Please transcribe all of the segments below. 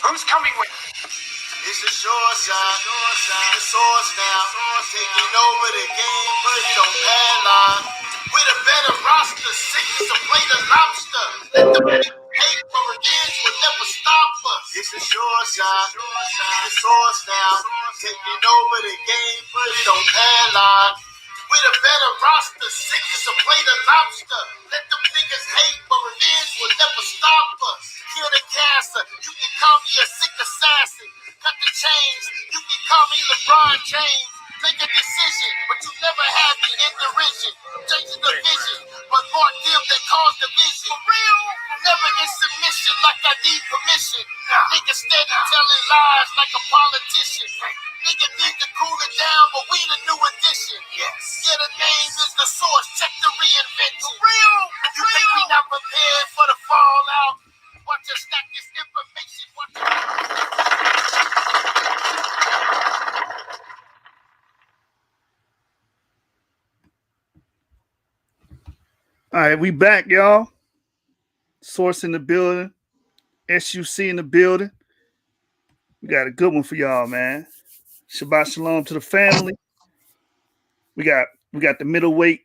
Who's coming with? It's a short shot, the source now, taking over the game, put it on padlock. With a better roster, six to play the lobster. Let the hate for revenge will never stop us. It's a short shot, the source now, taking over the game, put it on padlock. With a better roster, six to play the lobster. Let them niggas hate, but revenge will never stop us. Kill the cancer, you can call me a sick assassin. Cut the chains, you can call me LeBron James. Make a decision, but you never had me in derision. Changing the vision, but more them that cause division. For real, never in submission like I need permission. Niggas steady telling lies like a politician. Nigga need to cool it down, but we the new edition. Yes. Yeah, the name is the source, check the reinvention. For real, you think we not prepared for the fallout? Watch us stack this information. All right, we back, y'all. Source in the building. SUC in the building. We got a good one for y'all, man. Shabbat shalom to the family. We got the middleweight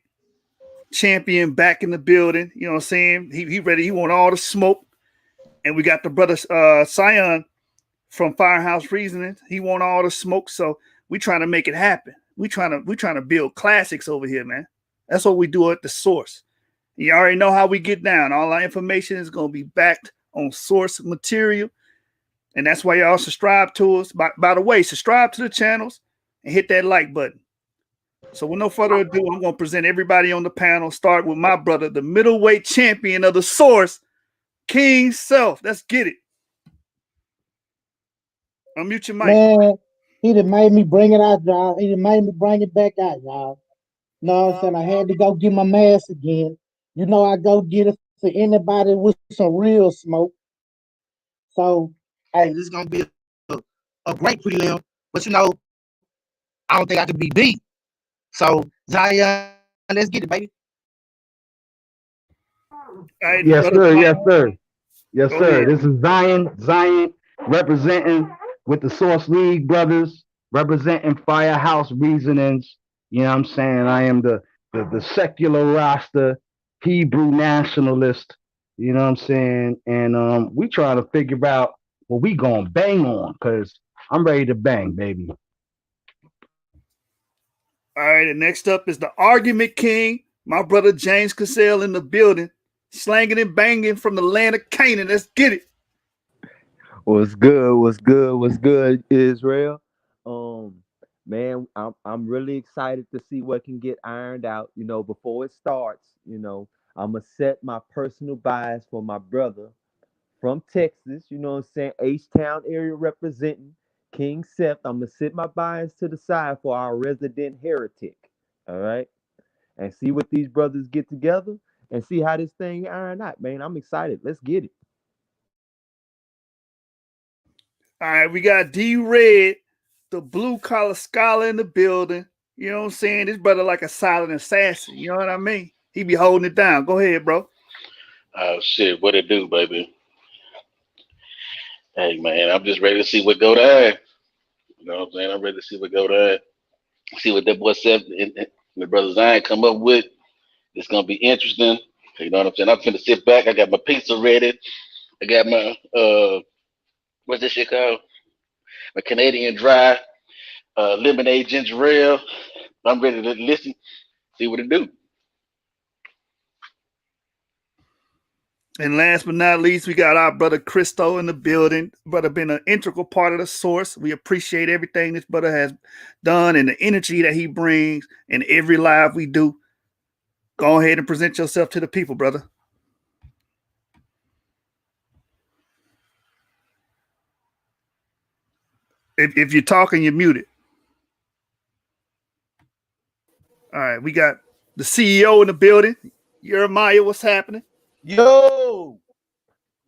champion back in the building. You know what I'm saying? He ready. He want all the smoke. And we got the brother Xion from FireHouse Reasoning. He want all the smoke. So we trying to make it happen. We trying to build classics over here, man. That's what we do at the source. You already know how we get down. All our information is going to be backed on source material. And that's why y'all subscribe to us. By the way, subscribe to the channels and hit that like button. So with no further ado, I'm going to present everybody on the panel. Start with my brother, the middleweight champion of the source, Kyng Seth. Let's get it. Unmute your mic. Man, he done made me bring it out, y'all. He done made me bring it back out, y'all. Know what I'm saying? I had to go get my mask again. You know, I go get it for anybody with some real smoke. So, hey, this is going to be a great prelim. But, you know, I don't think I could be beat. So, Zion, let's get it, baby. Right, Yes, sir. Yes, sir. Yes, Go sir. ahead. This is Zion representing with the Source League brothers, representing Firehouse Reasonings. You know what I'm saying? I am the secular roster, Hebrew nationalist. You know what I'm saying? And we trying to figure out what we gonna bang on, because I'm ready to bang, baby. All right, and next up is the Argument King, my brother James Cassell in the building, slanging and banging from the land of Canaan. Let's get it. What's good? What's good? What's good, Israel? Man, I'm really excited to see what can get ironed out. You know, before it starts, you know, I'm gonna set my personal bias for my brother from Texas. You know what I'm saying? H-Town area representing Kyng Seth. I'm gonna set my bias to the side for our resident heretic. All right, and see what these brothers get together and see how this thing iron out. Man, I'm excited. Let's get it. All right, we got D-Red, the blue-collar scholar in the building. You know what I'm saying? This brother like a silent assassin. You know what I mean? He be holding it down. Go ahead, bro. Oh, shit. What it do, baby? Hey, man, I'm just ready to see what go down. You know what I'm saying? I'm ready to see what go down. See what that boy Seth and the brother Zion come up with. It's going to be interesting. You know what I'm saying? I'm finna sit back. I got my pizza ready. I got my, what's this shit called? My Canadian Dry lemonade ginger ale. I'm ready to listen, see what it do. And last but not least, we got our brother Christo in the building. Brother been an integral part of the source. We appreciate everything this brother has done and the energy that he brings in every live we do. Go ahead and present yourself to the people, brother. If you're talking, you're muted. All right, we got the CEO in the building. Jeremiah, what's happening? Yo,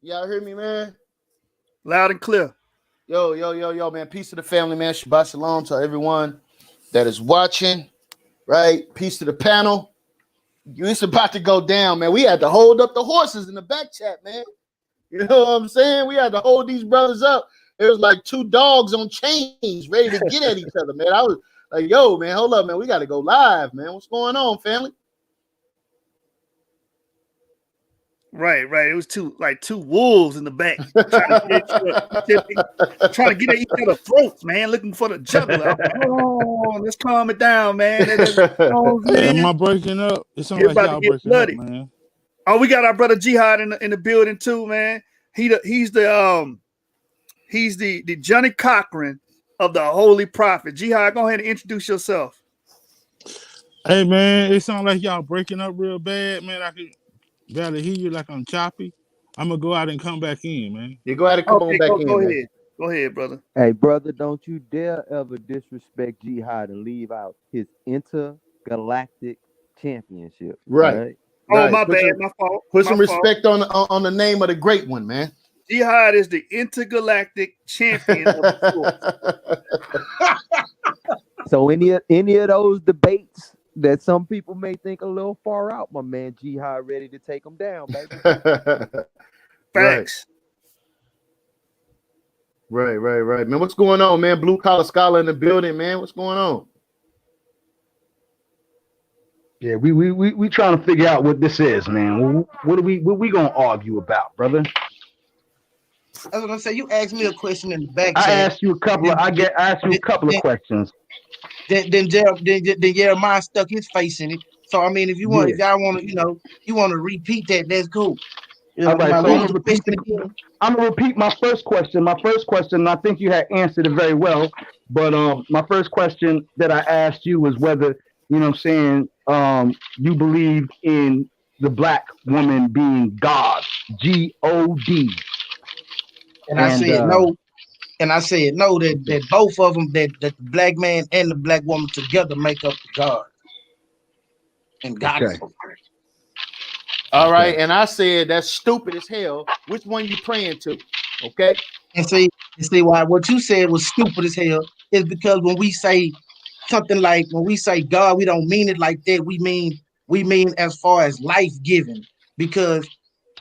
y'all hear me, man? Loud and clear. Yo, man. Peace to the family, man. Shabbat shalom to everyone that is watching, right? Peace to the panel. It's about to go down, man. We had to hold up the horses in the back chat, man. You know what I'm saying? We had to hold these brothers up. It was like two dogs on chains ready to get at each other, man. I was like, yo, man, hold up, man. We got to go live, man. What's going on, family? Right. It was two wolves in the back trying to get at each other's throats, man, looking for the juggler. I'm like, oh, let's calm it down, man. Am I breaking up? It sounds like y'all breaking up, man. Oh, we got our brother Jihad in the building too, man. He's the Johnny Cochran of the Holy Prophet. Jihad, go ahead and introduce yourself. Hey, man, it sounds like y'all breaking up real bad, man. I can barely hear you, like I'm choppy. I'm gonna go out and come back in, man. You go ahead and come on back in, man. Go ahead, brother. Hey, brother, don't you dare ever disrespect Jihad and leave out his intergalactic championship. Right. Oh, my bad. My fault. Put some respect on the name of the great one, man. Jihad is the intergalactic champion of the Force. So any of those debates that some people may think a little far out, my man Jihad ready to take them down, baby. Facts. Right. Man, what's going on, man? Blue Collar Scholar in the building, man. What's going on? Yeah, we trying to figure out what this is, man. What we gonna argue about, brother? That's what I'm saying. You asked me a question in the back. I asked you a couple of questions. Then Jeremiah stuck his face in it. So I mean, if y'all want to, you want to repeat that, that's cool. All right, so I'm gonna repeat my first question. My first question, I think you had answered it very well. But my first question that I asked you was whether, you know what I'm saying, you believe in the black woman being God, God. And I said no. And I said no, that both of them, that the black man and the black woman together make up the God. And God is so great. All right, and I said that's stupid as hell. Which one you praying to? Okay. And see why what you said was stupid as hell is because when we say something like, when we say God, we don't mean it like that. We mean as far as life giving, because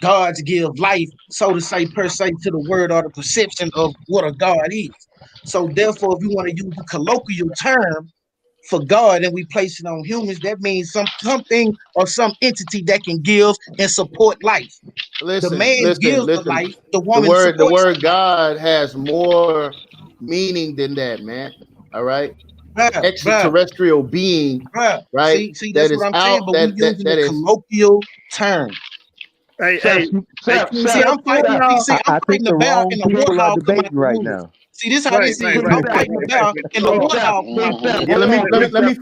gods give life, so to say, per se, to the word or the perception of what a God is. So therefore, if you want to use the colloquial term for God and we place it on humans, that means something or some entity that can give and support life. The man gives the life, the woman supports the word God has more meaning than that, man. All right. Extraterrestrial being, right? See, that's what I'm saying, but we're using a colloquial term. Hey, I'm fighting the battle in the warthog right now. See, this how this is. I'm fighting the battle in the warthog. Yeah, let me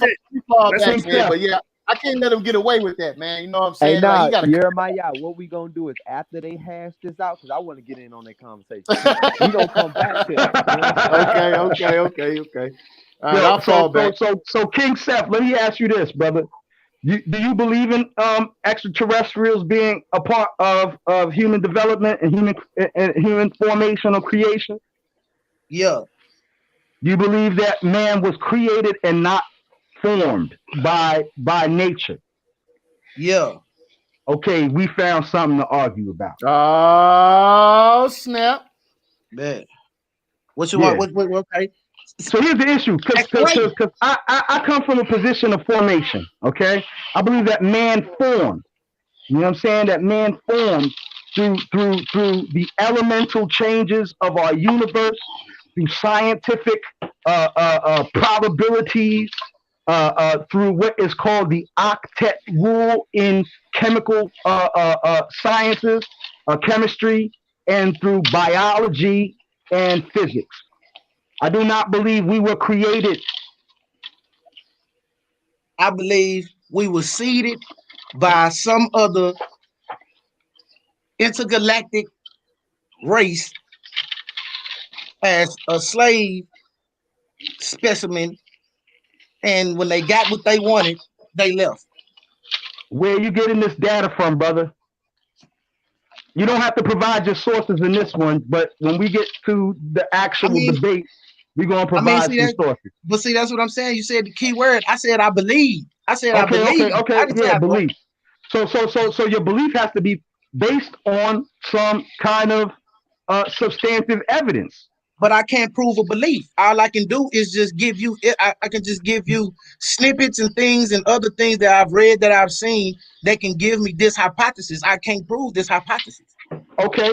fall back, man. But yeah, I can't let them get away with that, man. You know what I'm saying? Hey, nah, like, Jeremiah, what we gonna do is after they hash this out, because I want to get in on that conversation. We gonna come back to it. Okay. All right, I'll fall back. So Kyng Seth, let me ask you this, brother. Do you believe in extraterrestrials being a part of human development and human formation or creation? Yeah. You believe that man was created and not formed by nature? Yeah. Okay, we found something to argue about. Oh, snap. Man. What you want? Okay. So here's the issue, because I come from a position of formation, okay? I believe that man formed, you know what I'm saying? That man formed through the elemental changes of our universe, through scientific probabilities, through what is called the octet rule in chemical sciences, chemistry, and through biology and physics. I do not believe we were created. I believe we were seeded by some other intergalactic race as a slave specimen, and when they got what they wanted, they left. Where are you getting this data from, brother? You don't have to provide your sources in this one, but when we get to the actual debate, we're going to provide some sources. But see, that's what I'm saying. You said the key word. I said I believe. I believe. Okay. Yeah, belief. So your belief has to be based on some kind of substantive evidence. but I can't prove a belief. All I can do is just give you. I can just give you snippets and things and other things that I've read, that I've seen, that can give me this hypothesis. I can't prove this hypothesis. Okay.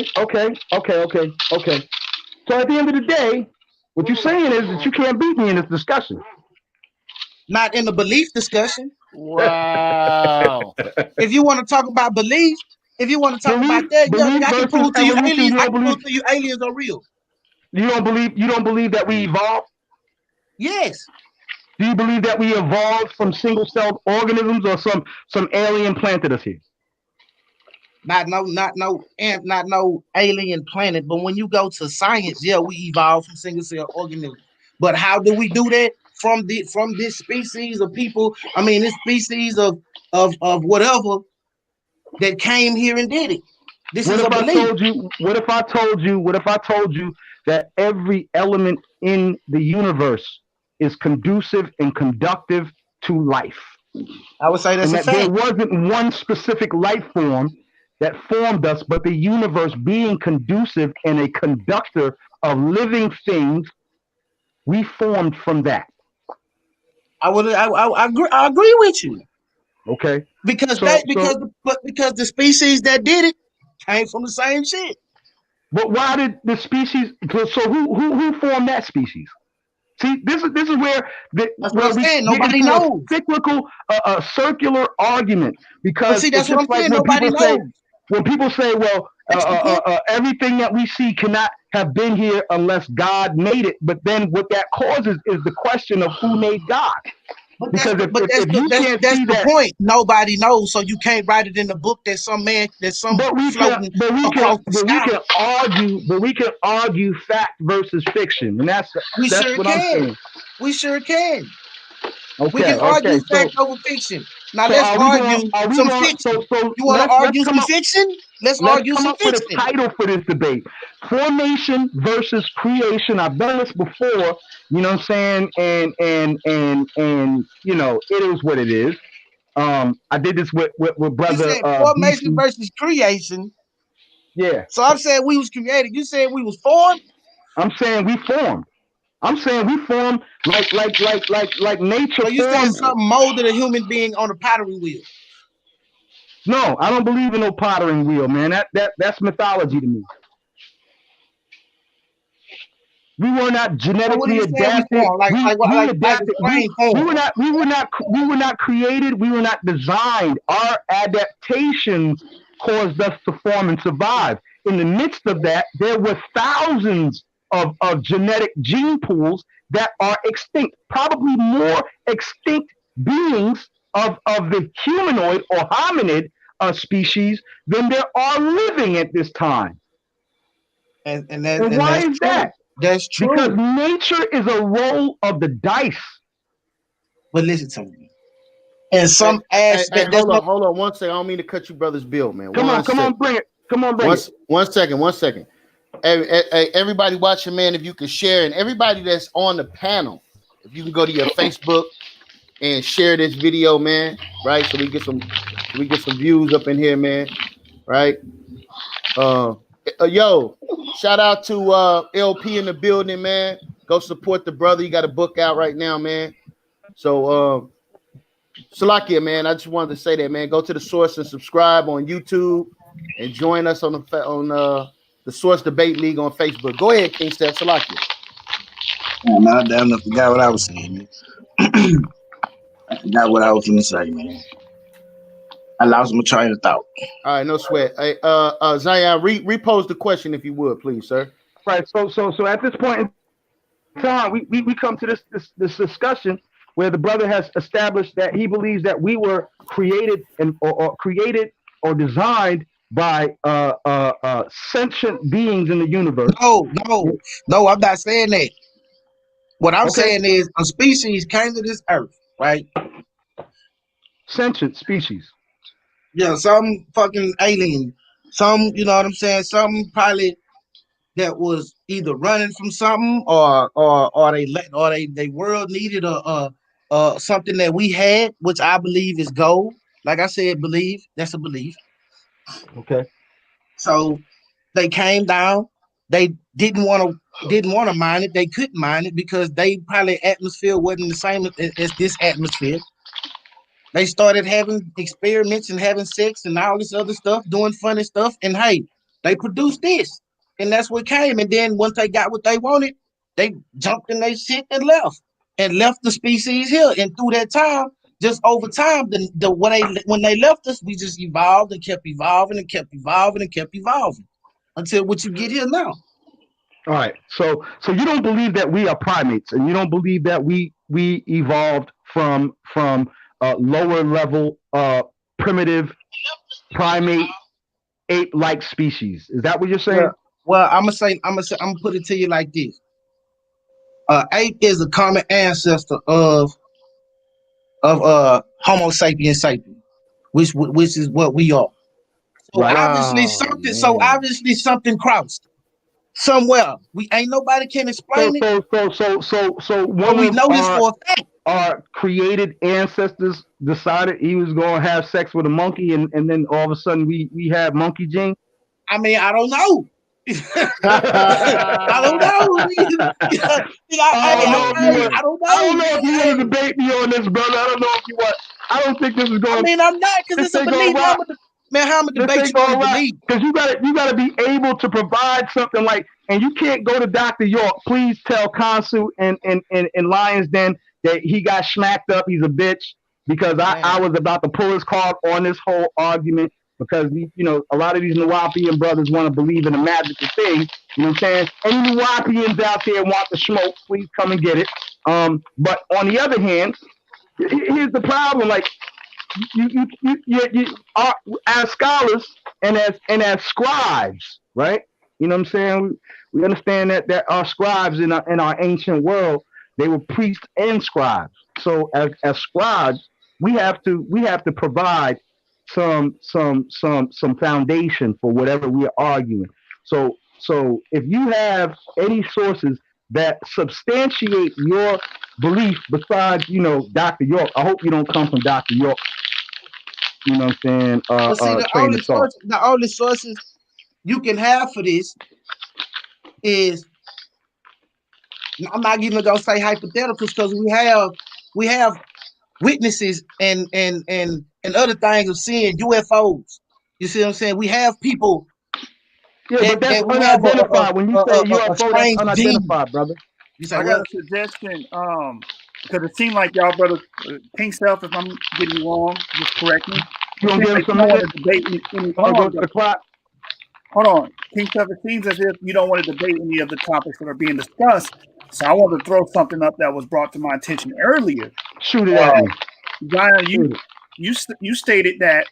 So at the end of the day, what you're saying is that you can't beat me in this discussion. Not in the belief discussion. Wow. If you want to talk about belief, if you want to talk about that, yeah, Belief I can versus prove to you evolution. aliens. You I don't can believe. prove to you aliens are real. You don't believe that we evolved. Yes. Do you believe that we evolved from single-celled organisms, or some alien planted us here? Not no alien planet. But when you go to science, yeah, we evolved from single cell organisms. But how do we do that from this species of people? I mean, this species of whatever that came here and did it. This What is if a I belief. told you? What if I told you? What if I told you that every element in the universe is conducive and conductive to life, I would say that's and a that there fact. wasn't one specific life form that formed us, but the universe being conducive and a conductor of living things, we formed from that. I agree with you. Okay. Because So because the species that did it came from the same shit. but why did the species? So who formed that species? See, this is That's what where I'm we saying. get Nobody into a knows. cyclical, circular argument, But because see, it's that's what just I'm like saying. Nobody knows. when people say, well, That's the point. everything that we see cannot have been here unless God made it. But then what that causes is the question of who made God. But Because if you can't that's see the that, point. Nobody knows, so you can't write it in the book that some floating across the sky. but we can argue fact versus fiction, and that's We that's sure what I'm can. saying. We sure can. We Okay, can argue okay. fact over fiction. Now So let's argue are we some going fiction. so You want to let's argue come some up fiction? Let's let's argue come some up with a fiction. title for this debate. Formation versus creation. I've done this before, you know what I'm saying? And you know, it is what it is. I did this with You brother said formation BC. versus creation. Yeah. So I'm saying we was created. You said we was formed. I'm saying we formed. I'm saying we formed like nature So you saying formed. something molded a human being on a pottery wheel. No, I don't believe in no pottering wheel, man. That's mythology to me. We were not So what are genetically you saying we adapted. formed? We Like adapted. explain form. We were not created. We were not designed. Our adaptations caused us to form and survive. In the midst of that, there were thousands of genetic gene pools that are extinct. Probably more extinct beings of the humanoid or hominid species than there are living at this time. And Why that's is true. that? That's Because true. nature is a roll of the dice. But listen to me. In Hey, some hey, aspect, that's hold no. on, hold on one second. I don't mean to cut you brothers bill, man. Come on, come on, bring it. Come on, bring it. One second. Hey, everybody watching, man, if you can share, and everybody that's on the panel, if you can go to your Facebook and share this video, man, right? So we get some views up in here, man, right? Yo, shout out to LP in the building, man. Go support the brother. You got a book out right now, man. So Salakia, man, I just wanted to say that, man. Go to the source and subscribe on YouTube and join us on the Source Debate League on Facebook. Go ahead, Kyng Seth. Salakia. Man, I damn near forgot what I was saying. I forgot what I was going to say, man. I lost my train of thought. All right, no sweat. Hey, Zion, repose the question if you would, please, sir. Right. So at this point in time, we come to this discussion where the brother has established that he believes that we were created or created or designed by sentient beings in the universe. No, I'm not saying that. What I'm saying is a species came to this earth, right? Sentient species. Yeah, some fucking alien. Some, you know what I'm saying? Some probably that was either running from something or they world needed something that we had, which I believe is gold. Like I said, believe, that's a belief. Okay. So they came down they didn't want to mine it. They couldn't mine it because they probably atmosphere wasn't the same as this atmosphere. They started having experiments and having sex and all this other stuff, doing funny stuff. And hey, they produced this. And that's what came. And then once they got what they wanted, they jumped in their shit and left the species here. And through that time, just over time, when they left us, we just evolved and kept evolving and kept evolving and kept evolving until what you get here now. All right. So you don't believe that we are primates, and you don't believe that we evolved from lower level primitive primate ape-like species. Is that what you're saying? Well, I'm gonna put it to you like this. Ape is a common ancestor of Homo sapiens sapiens, which is what we are. So Right. obviously something crossed somewhere. We ain't nobody can explain it. So But we know this for a fact. Our created ancestors decided he was going to have sex with a monkey, and then all of a sudden we had monkey gene. I mean, I don't know. I don't know. I don't know. I don't know if you want to debate me on this, brother. I don't know if you want. I don't think this is going. I mean, I'm not, because it's a belief. How am I debate you on a belief? Because you got to be able to provide something like, and you can't go to Dr. York. Please tell Consu and Lions Den that he got smacked up. He's a bitch, because I was about to pull his card on this whole argument, because a lot of these Nuwapian brothers want to believe in a magical thing. You know what I'm saying? Any Nuwapians out there want the smoke, please come and get it. But on the other hand, here's the problem. Like, you are, as scholars and as scribes, right? You know what I'm saying? We understand that our scribes in our ancient world, they were priests and scribes. So as scribes, we have to provide some foundation for whatever we're arguing. So if you have any sources that substantiate your belief besides, Dr. York, I hope you don't come from Dr. York. You know what I'm saying? The only sources you can have for this is, I'm not even gonna say hypotheticals, because we have witnesses and other things of seeing UFOs. You see what I'm saying? We have people. Yeah, but that's unidentified. When you say UFO, that's unidentified, brother. You say, I got a suggestion. Because it seemed like y'all brother Kyng Seth, if I'm getting you wrong, just correct me. You gonna give him some minutes? Hold on. Kyng Seth, it seems as if you don't want to debate any of the topics that are being discussed. So I want to throw something up that was brought to my attention earlier. Shoot it at me. Zion, you stated that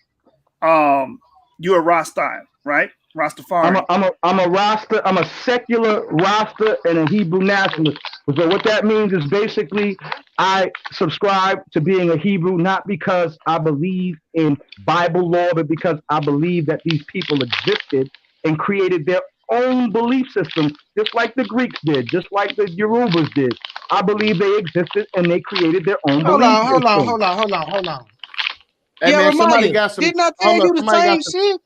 you're a Rasta, right? Rastafari. I'm a Rasta. I'm a secular Rasta and a Hebrew nationalist. So what that means is basically I subscribe to being a Hebrew, not because I believe in Bible law, but because I believe that these people existed and created their own belief system, just like the Greeks did, just like the Yorubas did. I believe they existed and they created their own belief system. Hold on. Hey, man, somebody got some. Didn't I tell you the same shit?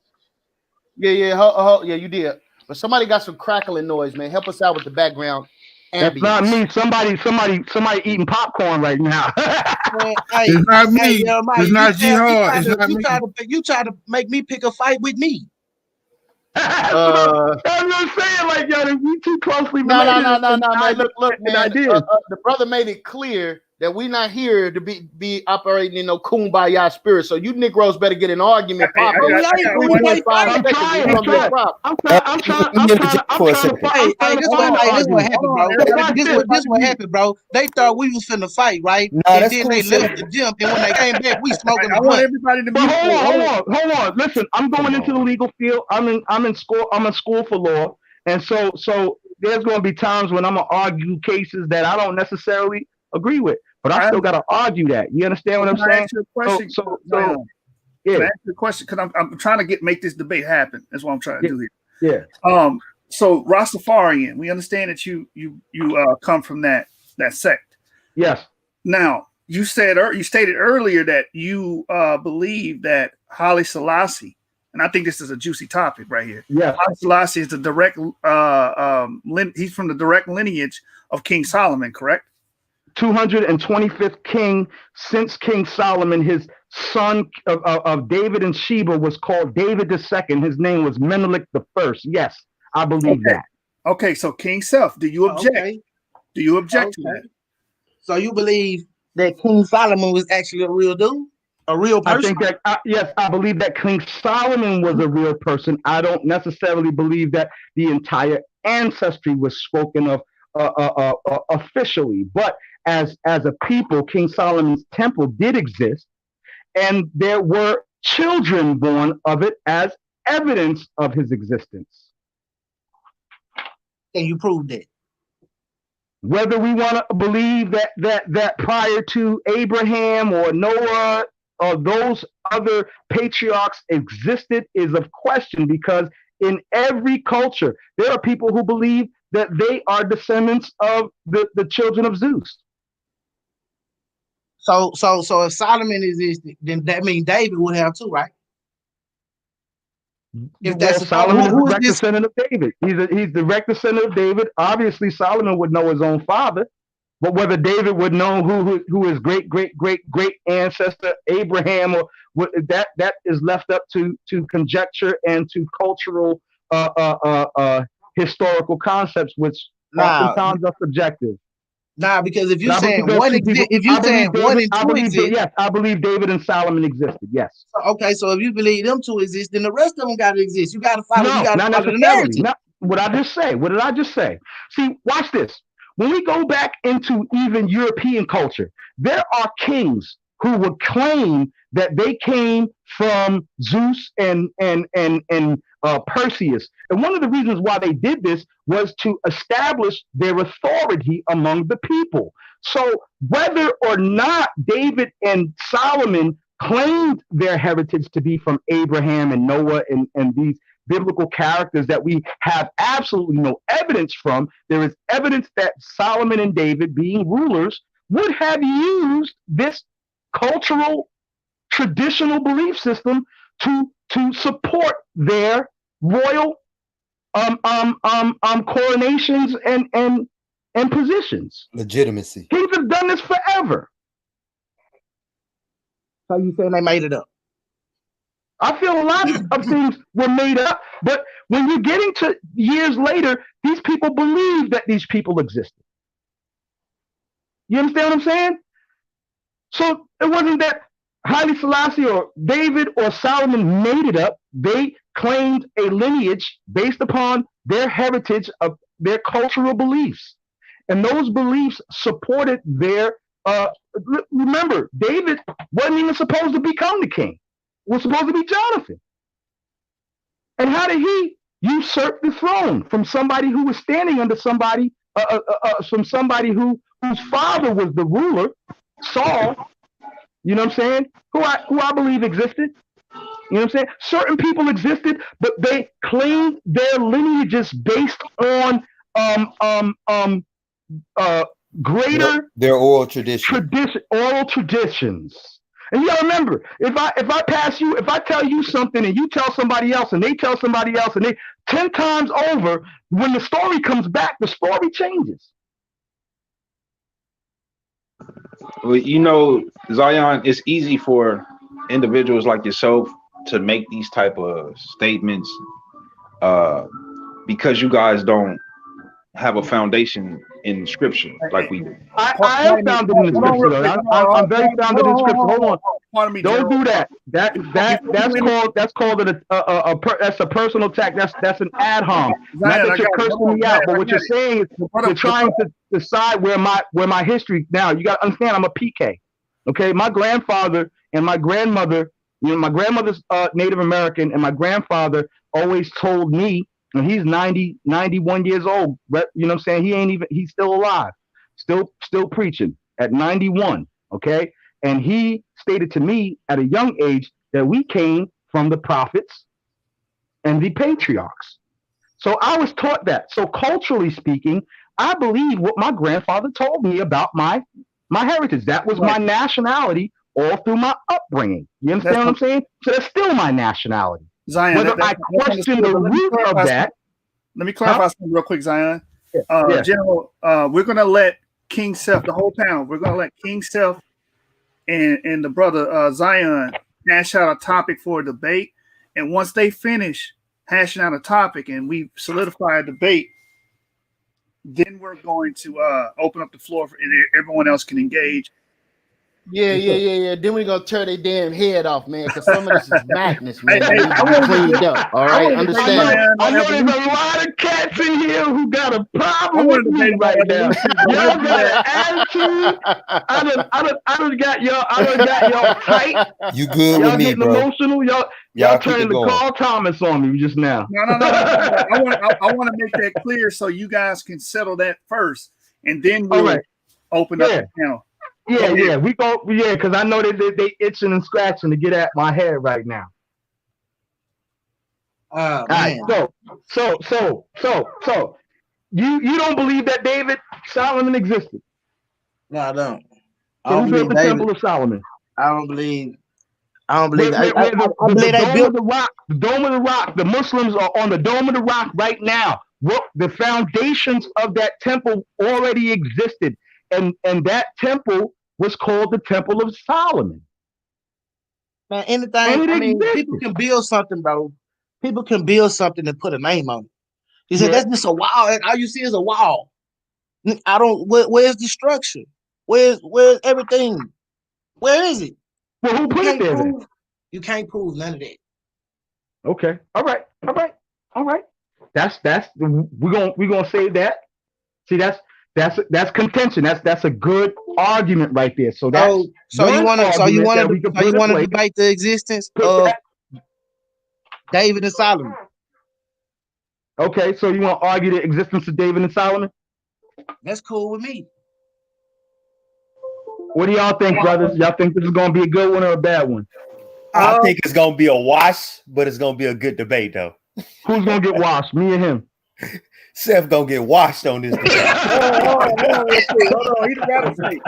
Yeah, you did. But somebody got some crackling noise, man. Help us out with the background ambience. That's not me. Somebody eating popcorn right now. It's not me. It's not Jihad. It's not me. You try to make me pick a fight with me. I'm just saying, like, yo, we too closely related. No, man. Look, man. The brother made it clear that we're not here to be operating in no kumbaya spirit. So you Negroes better get an argument. I'm trying. This what happened, bro. They thought we was finna fight, right? And then they left the gym, and when they came back, we smoking the blunt. Everybody to be hold on. Listen, I'm going into the legal field. I'm in school for law, and so there's going to be times when I'm gonna argue cases that I don't necessarily agree with. But I still got to argue that. You understand what I'm saying? Yeah. Can I ask you a question? Because I'm trying to make this debate happen. That's what I'm trying to do here. Yeah. So Rastafarian, we understand that you come from that sect. Yes. Now you stated earlier that you believe that Haile Selassie and I think this is a juicy topic right here. Yes. Haile Selassie is the direct, he's from the direct lineage of King Solomon, correct? 225th king since King Solomon. His son of David and Sheba was called David II. His name was Menelik I. Yes, I believe that. Okay, so Kyng Seth, do you object? Okay. Do you object to that? So you believe that King Solomon was actually a real dude? A real person? I think that, yes, I believe that King Solomon was a real person. I don't necessarily believe that the entire ancestry was spoken of officially. But as a people, King Solomon's temple did exist, and there were children born of it as evidence of his existence. Can you prove that? Whether we want to believe that prior to Abraham or Noah or those other patriarchs existed is of question, because in every culture there are people who believe that they are descendants of the children of Zeus. So if Solomon existed, then that means David would have too, right? If that's Solomon is direct descendant of David. He's direct descendant of David. Obviously, Solomon would know his own father, but whether David would know who his great ancestor Abraham, or that is left up to conjecture and to cultural historical concepts, which oftentimes are subjective. Nah, because if you're saying one exists, if you're saying one and two exist, yes, I believe David and Solomon existed. Yes. Okay, so if you believe them two exist, then the rest of them got to exist. You got to follow. No, not necessarily. What did I just say? See, watch this. When we go back into even European culture, there are kings who would claim that they came from Zeus and Perseus. And one of the reasons why they did this was to establish their authority among the people. So whether or not David and Solomon claimed their heritage to be from Abraham and Noah and these biblical characters that we have absolutely no evidence from, there is evidence that Solomon and David, being rulers, would have used this cultural traditional belief system to support their royal coronations and positions. Legitimacy. Kings have done this forever. So you saying they made it up? I feel a lot of things were made up, but when you're getting to years later, these people believe that these people existed. You understand what I'm saying? So it wasn't that Haile Selassie or David or Solomon made it up. They claimed a lineage based upon their heritage of their cultural beliefs. And those beliefs supported their, remember, David wasn't even supposed to become the king. It was supposed to be Jonathan. And how did he usurp the throne from somebody who was standing under somebody, from somebody whose father was the ruler, Saul? You know what I'm saying? Who I believe existed. You know what I'm saying? Certain people existed, but they claimed their lineages based on greater their oral traditions. And you gotta remember, if I tell you something and you tell somebody else and they tell somebody else and they 10 times over, when the story comes back, the story changes. Well, you know, Xion, it's easy for individuals like yourself to make these type of statements because you guys don't have a foundation in scripture like we do. I am founded in the scripture, though. I'm very founded in scripture. Hold on. Pardon me, Don't do that. That's called that's a personal attack. That's an ad hom. Not that you're cursing me out, but what you're saying is you're trying to decide where my history. Now you got to understand, I'm a PK. Okay, my grandfather and my grandmother. You know, my grandmother's Native American, and my grandfather always told me, and he's 91 years old. You know what I'm saying? He's still alive, still preaching at 91. Okay. And he stated to me at a young age that we came from the prophets and the patriarchs. So I was taught that. So culturally speaking, I believe what my grandfather told me about my heritage. That was my nationality all through my upbringing. You understand what I'm saying? So that's still my nationality. Zion, Whether I question the root of that. Let me clarify something real quick, Zion. Yeah. General, we're gonna let Kyng Seth, the whole panel, we're gonna let Kyng Seth and the brother Zion hash out a topic for a debate. And once they finish hashing out a topic and we solidify a debate, then we're going to open up the floor for everyone else can engage. Yeah. Then we're gonna tear their damn head off, man, because some of this is madness, man. Hey, It needs to be cleaned up. All right, understand. I know there's a lot of cats in here who got a problem with me right now. Y'all got an attitude. I done got y'all tight. You good y'all with me, getting bro? Emotional. Y'all turning to Carl Thomas on me just now. No. I want to make that clear so you guys can settle that first, and then we'll open up the panel. Yeah. We go. Yeah, because I know they itching and scratching to get at my head right now. All right. So you don't believe that David Solomon existed? No, I don't. So who built the Temple of Solomon? I don't believe. I believe the Dome of the Rock. The Dome of the Rock. The Muslims are on the Dome of the Rock right now. What the foundations of that temple already existed, and that temple was called the Temple of Solomon. Man, anything. People can build something, bro. People can build something and put a name on it. You said that's just a wall. All you see is a wall. I don't. Where's the structure? Where's everything? Where is it? Well, who put it there? You can't prove none of that. Okay. All right. That's we're gonna say that. See, that's contention. That's a good argument right there. So you want to debate the existence of David and Solomon. Okay, so you want to argue the existence of David and Solomon? That's cool with me. What do y'all think, brothers? Y'all think this is going to be a good one or a bad one? I think it's going to be a wash, but it's going to be a good debate, though. Who's going to get washed? Me or him? Seth going to get washed on this debate. Hold on. He the rattlesnake.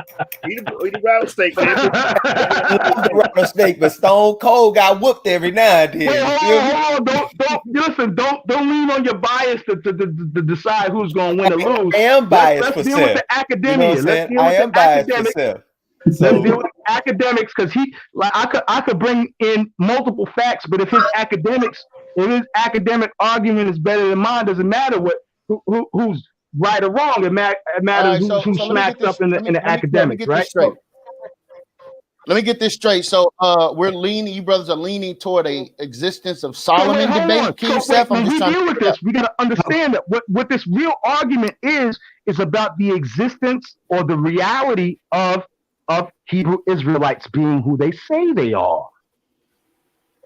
He the rattlesnake, man. The rattlesnake, but Stone Cold got whooped every now and then. Wait, hold on. Don't lean on your bias to decide who's going to win or lose. I am biased for Let's deal Seth. with the academia. I am biased for Seth. Let's deal with academics, because I could bring in multiple facts, but if his academic argument is better than mine, doesn't matter who's right or wrong. It matters who smacks up in the academics, right? Let me get this straight. So you brothers are leaning toward a existence of Solomon debate. Kyng Seth, when we deal with this, we got to understand that what this real argument is about the existence or the reality of Hebrew Israelites being who they say they are.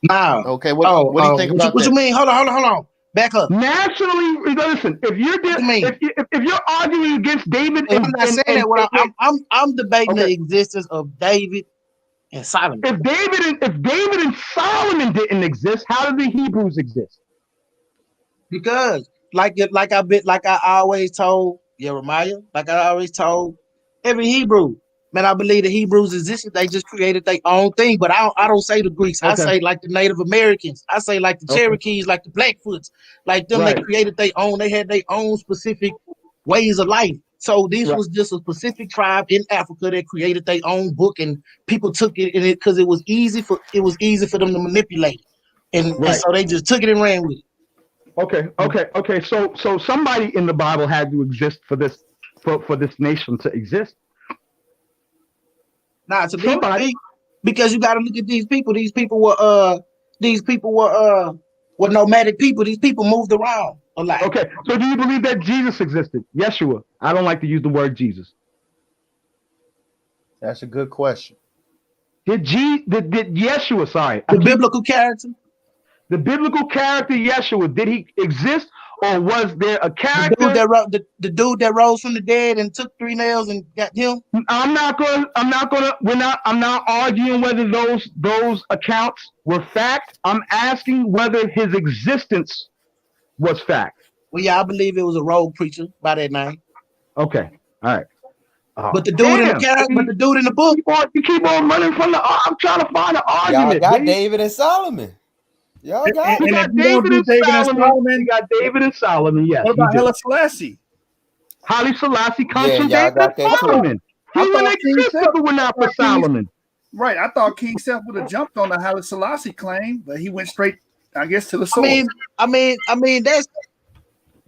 Now, okay, what do you think about what you mean? Hold on. Back up. Nationally, listen. If you're arguing against David, I'm not saying that. I'm debating the existence of David and Solomon. If David and Solomon didn't exist, how did the Hebrews exist? Because like I always told Jeremiah, like I always told every Hebrew. Man, I believe the Hebrews existed. They just created their own thing. But I don't say the Greeks. Okay. I say like the Native Americans. I say like the Cherokees, like the Blackfoots. Like them, They created their own. They had their own specific ways of life. So this was just a specific tribe in Africa that created their own book, and people took it in it because it was easy for them to manipulate, and so they just took it and ran with it. Okay. So somebody in the Bible had to exist for this nation to exist. Nah, to me, because you got to look at these people. These people were nomadic people. These people moved around a lot. Okay, so do you believe that Jesus existed? Yeshua. I don't like to use the word Jesus. That's a good question. Did Yeshua? Sorry, the biblical character. The biblical character Yeshua. Did he exist? Or was there a character? The dude that rose from the dead and took 3 nails and got him? I'm not arguing whether those accounts were fact. I'm asking whether his existence was fact. Well, yeah, I believe it was a rogue preacher by that name. Okay. All right. But the dude in the book. You keep on running from I'm trying to find an argument. Y'all got David and Solomon. Y'all got And We if got you don't David do and David and Solomon. Solomon, We got David and Solomon. Yes, what we about do. Haile Selassie? Haile Selassie comes Yeah, from y'all David and got that too. Solomon. He I wouldn't thought King exist Seth. if it were not for Solomon. Right, I thought King Seth would have jumped on the Haile Selassie claim, but he went straight, I guess, to the I source. mean,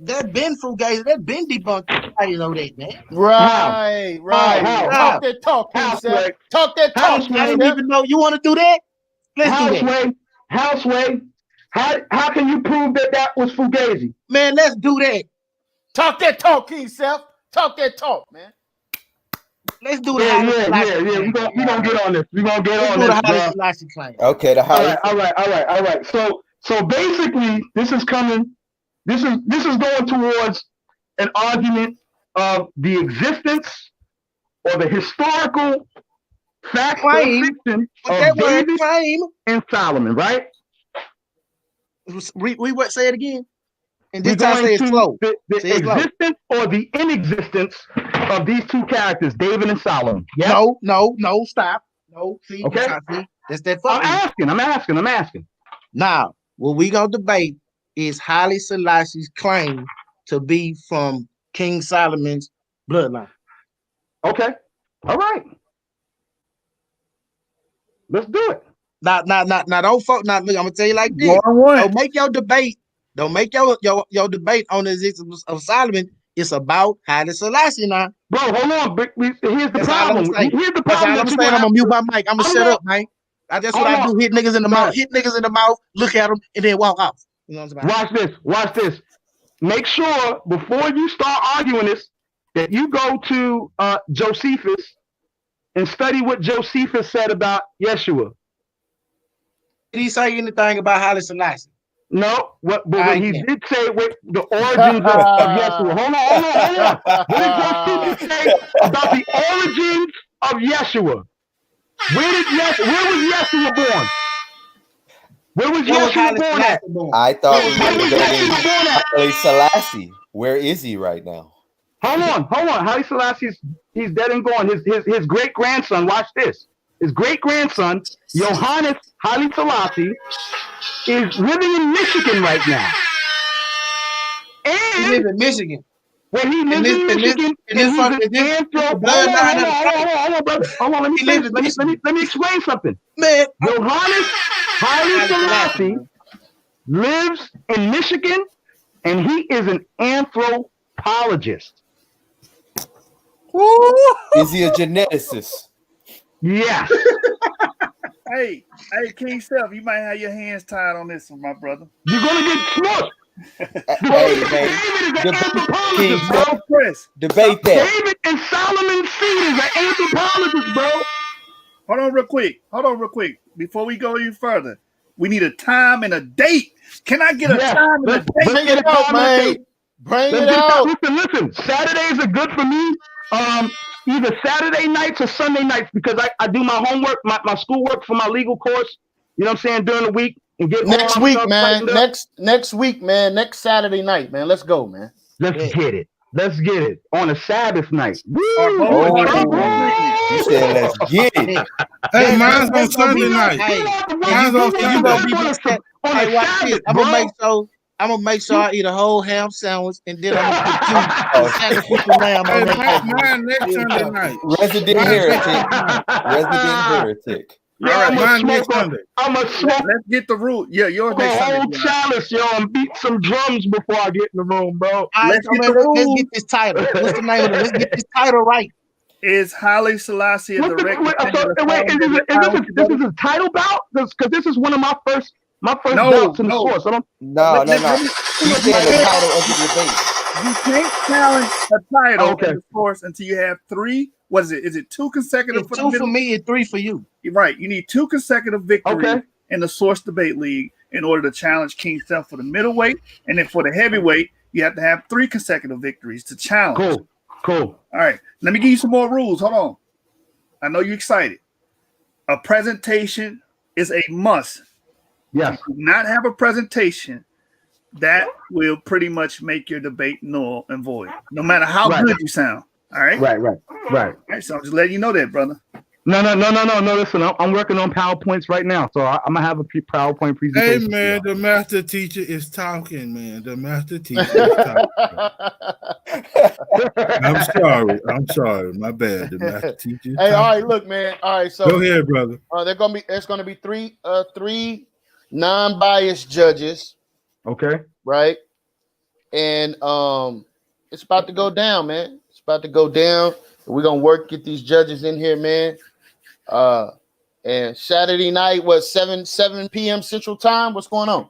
that been Fugazi, that been debunked. I didn't know that, man. Right. How? Talk that talk, King Seth. Houseway. Talk that talk, Houseway. I King didn't Seth. even know. You want to do that? Let's do that, Houseway. How can you prove that was Fugazi? man. Let's do that. Talk that talk, King Seth. Talk that talk, man. Let's do the Yeah. Haile Selassie We claim. gonna get on this. We gonna get Let's on do this, the Haile bro. Selassie claim. Okay, the All Haile. right. So basically, this is coming. This is going towards an argument of the existence or the historical fact or Claim. fiction But that of word David claim. and Solomon, right? We what? Say it again. And We're this time going say it to slow. the Say it slow. existence or the inexistence of these two characters, David and Solomon. Yes? No, stop. No, see, Okay. see, that's that I'm fucking. asking. Now, what we gonna debate is Haile Selassie's claim to be from King Solomon's bloodline. Okay. All right. Let's do it. Now, don't fuck. Now, look, I'm gonna tell you like this. One. Don't make your debate. Don't make your debate on the existence of Solomon. It's about Haile Selassie now. Bro, hold on. Here's the That's all I'm problem. saying. Here's the That's all problem. I'm saying. I'm gonna mute my mic. I'm gonna shut up, man. That's what I do. Hit niggas in the mouth. Hit niggas in the mouth. Look at them and then walk off. You know what I'm saying? Watch this. Make sure before you start arguing this that you go to Josephus and study what Josephus said about Yeshua. Did he say anything about Haile Selassie? No, but what he did say with the origins of Yeshua. Hold on. What did Josephus say about the origins of Yeshua? Where was Yeshua born? Where was Yeshua born at? I thought we Where were was Yeshua born at? Haile Selassie. Where is he right now? Hold on. Haile Selassie, he's dead and gone. His great grandson. Watch this. His great grandson, Johannes Haile Selassie, is living in Michigan right now. And he lives in Michigan. When he lives in Michigan, Hold on, brother. Hold on. Let me explain something. Man, Johannes Haile Selassie lives in Michigan, and he is an anthropologist. Is he a geneticist? Yes. Hey, King Seth, you might have your hands tied on this one, my brother. You're gonna get smushed. Hey, man. King Seth, debate that. David and Solomon's seed is an anthropologist, bro. Hold on real quick. Before we go any further, we need a time and a date. Can I get a time and a date? Bring it out, man. Bring it out. Listen. Saturdays are good for me. Either Saturday nights or Sunday nights because I do my homework, my schoolwork for my legal course. You know what I'm saying, during the week and get next week, man. Next week, man. Next Saturday night, man. Let's go, man. Let's get it on a Sabbath night. You said let's get it. Hey, mine's on Sunday night. Mine's on Sunday. Hey, watch this. I'm gonna make sure I eat a whole ham sandwich and then I'm gonna put sacrificial lamb on Mine next Sunday night. Resident heretic. Yeah, I'm a smoke. Let's get the root. Yeah, yours next Sunday. Whole chalice, yo, and beat some drums before I get in the room, bro. Let's get this title. What's the name of it? Let's get this title right. Is Haile Selassie a direct? This is a title bout? Because this is one of my first bouts in the source. No. He's saying the title of the debate. You can't challenge a title in the source until you have three. What is it? Is it two consecutive? It's two for me and three for you. Right. You need two consecutive victories in the source debate league in order to challenge Kyng Seth for the middleweight, and then for the heavyweight, you have to have three consecutive victories to challenge. Cool. All right. Let me give you some more rules. Hold on. I know you're excited. A presentation is a must. Yes. If you do not have a presentation, that will pretty much make your debate null and void, no matter how good you sound. All right. Right. All right. So I'm just letting you know that, brother. No. Listen, I'm working on PowerPoints right now, so I'm gonna have a PowerPoint Hey presentation for man, y'all. the master teacher is talking, man. The master teacher is talking. I'm sorry. My bad. The master teacher is Hey, all right, talking. look, man. All right, Go so ahead, brother. there's gonna be three non-biased judges, Okay. right? And it's about to go down, man. It's about to go down. We're gonna get these judges in here, man. And Saturday night was 7 p.m. Central Time. What's going on?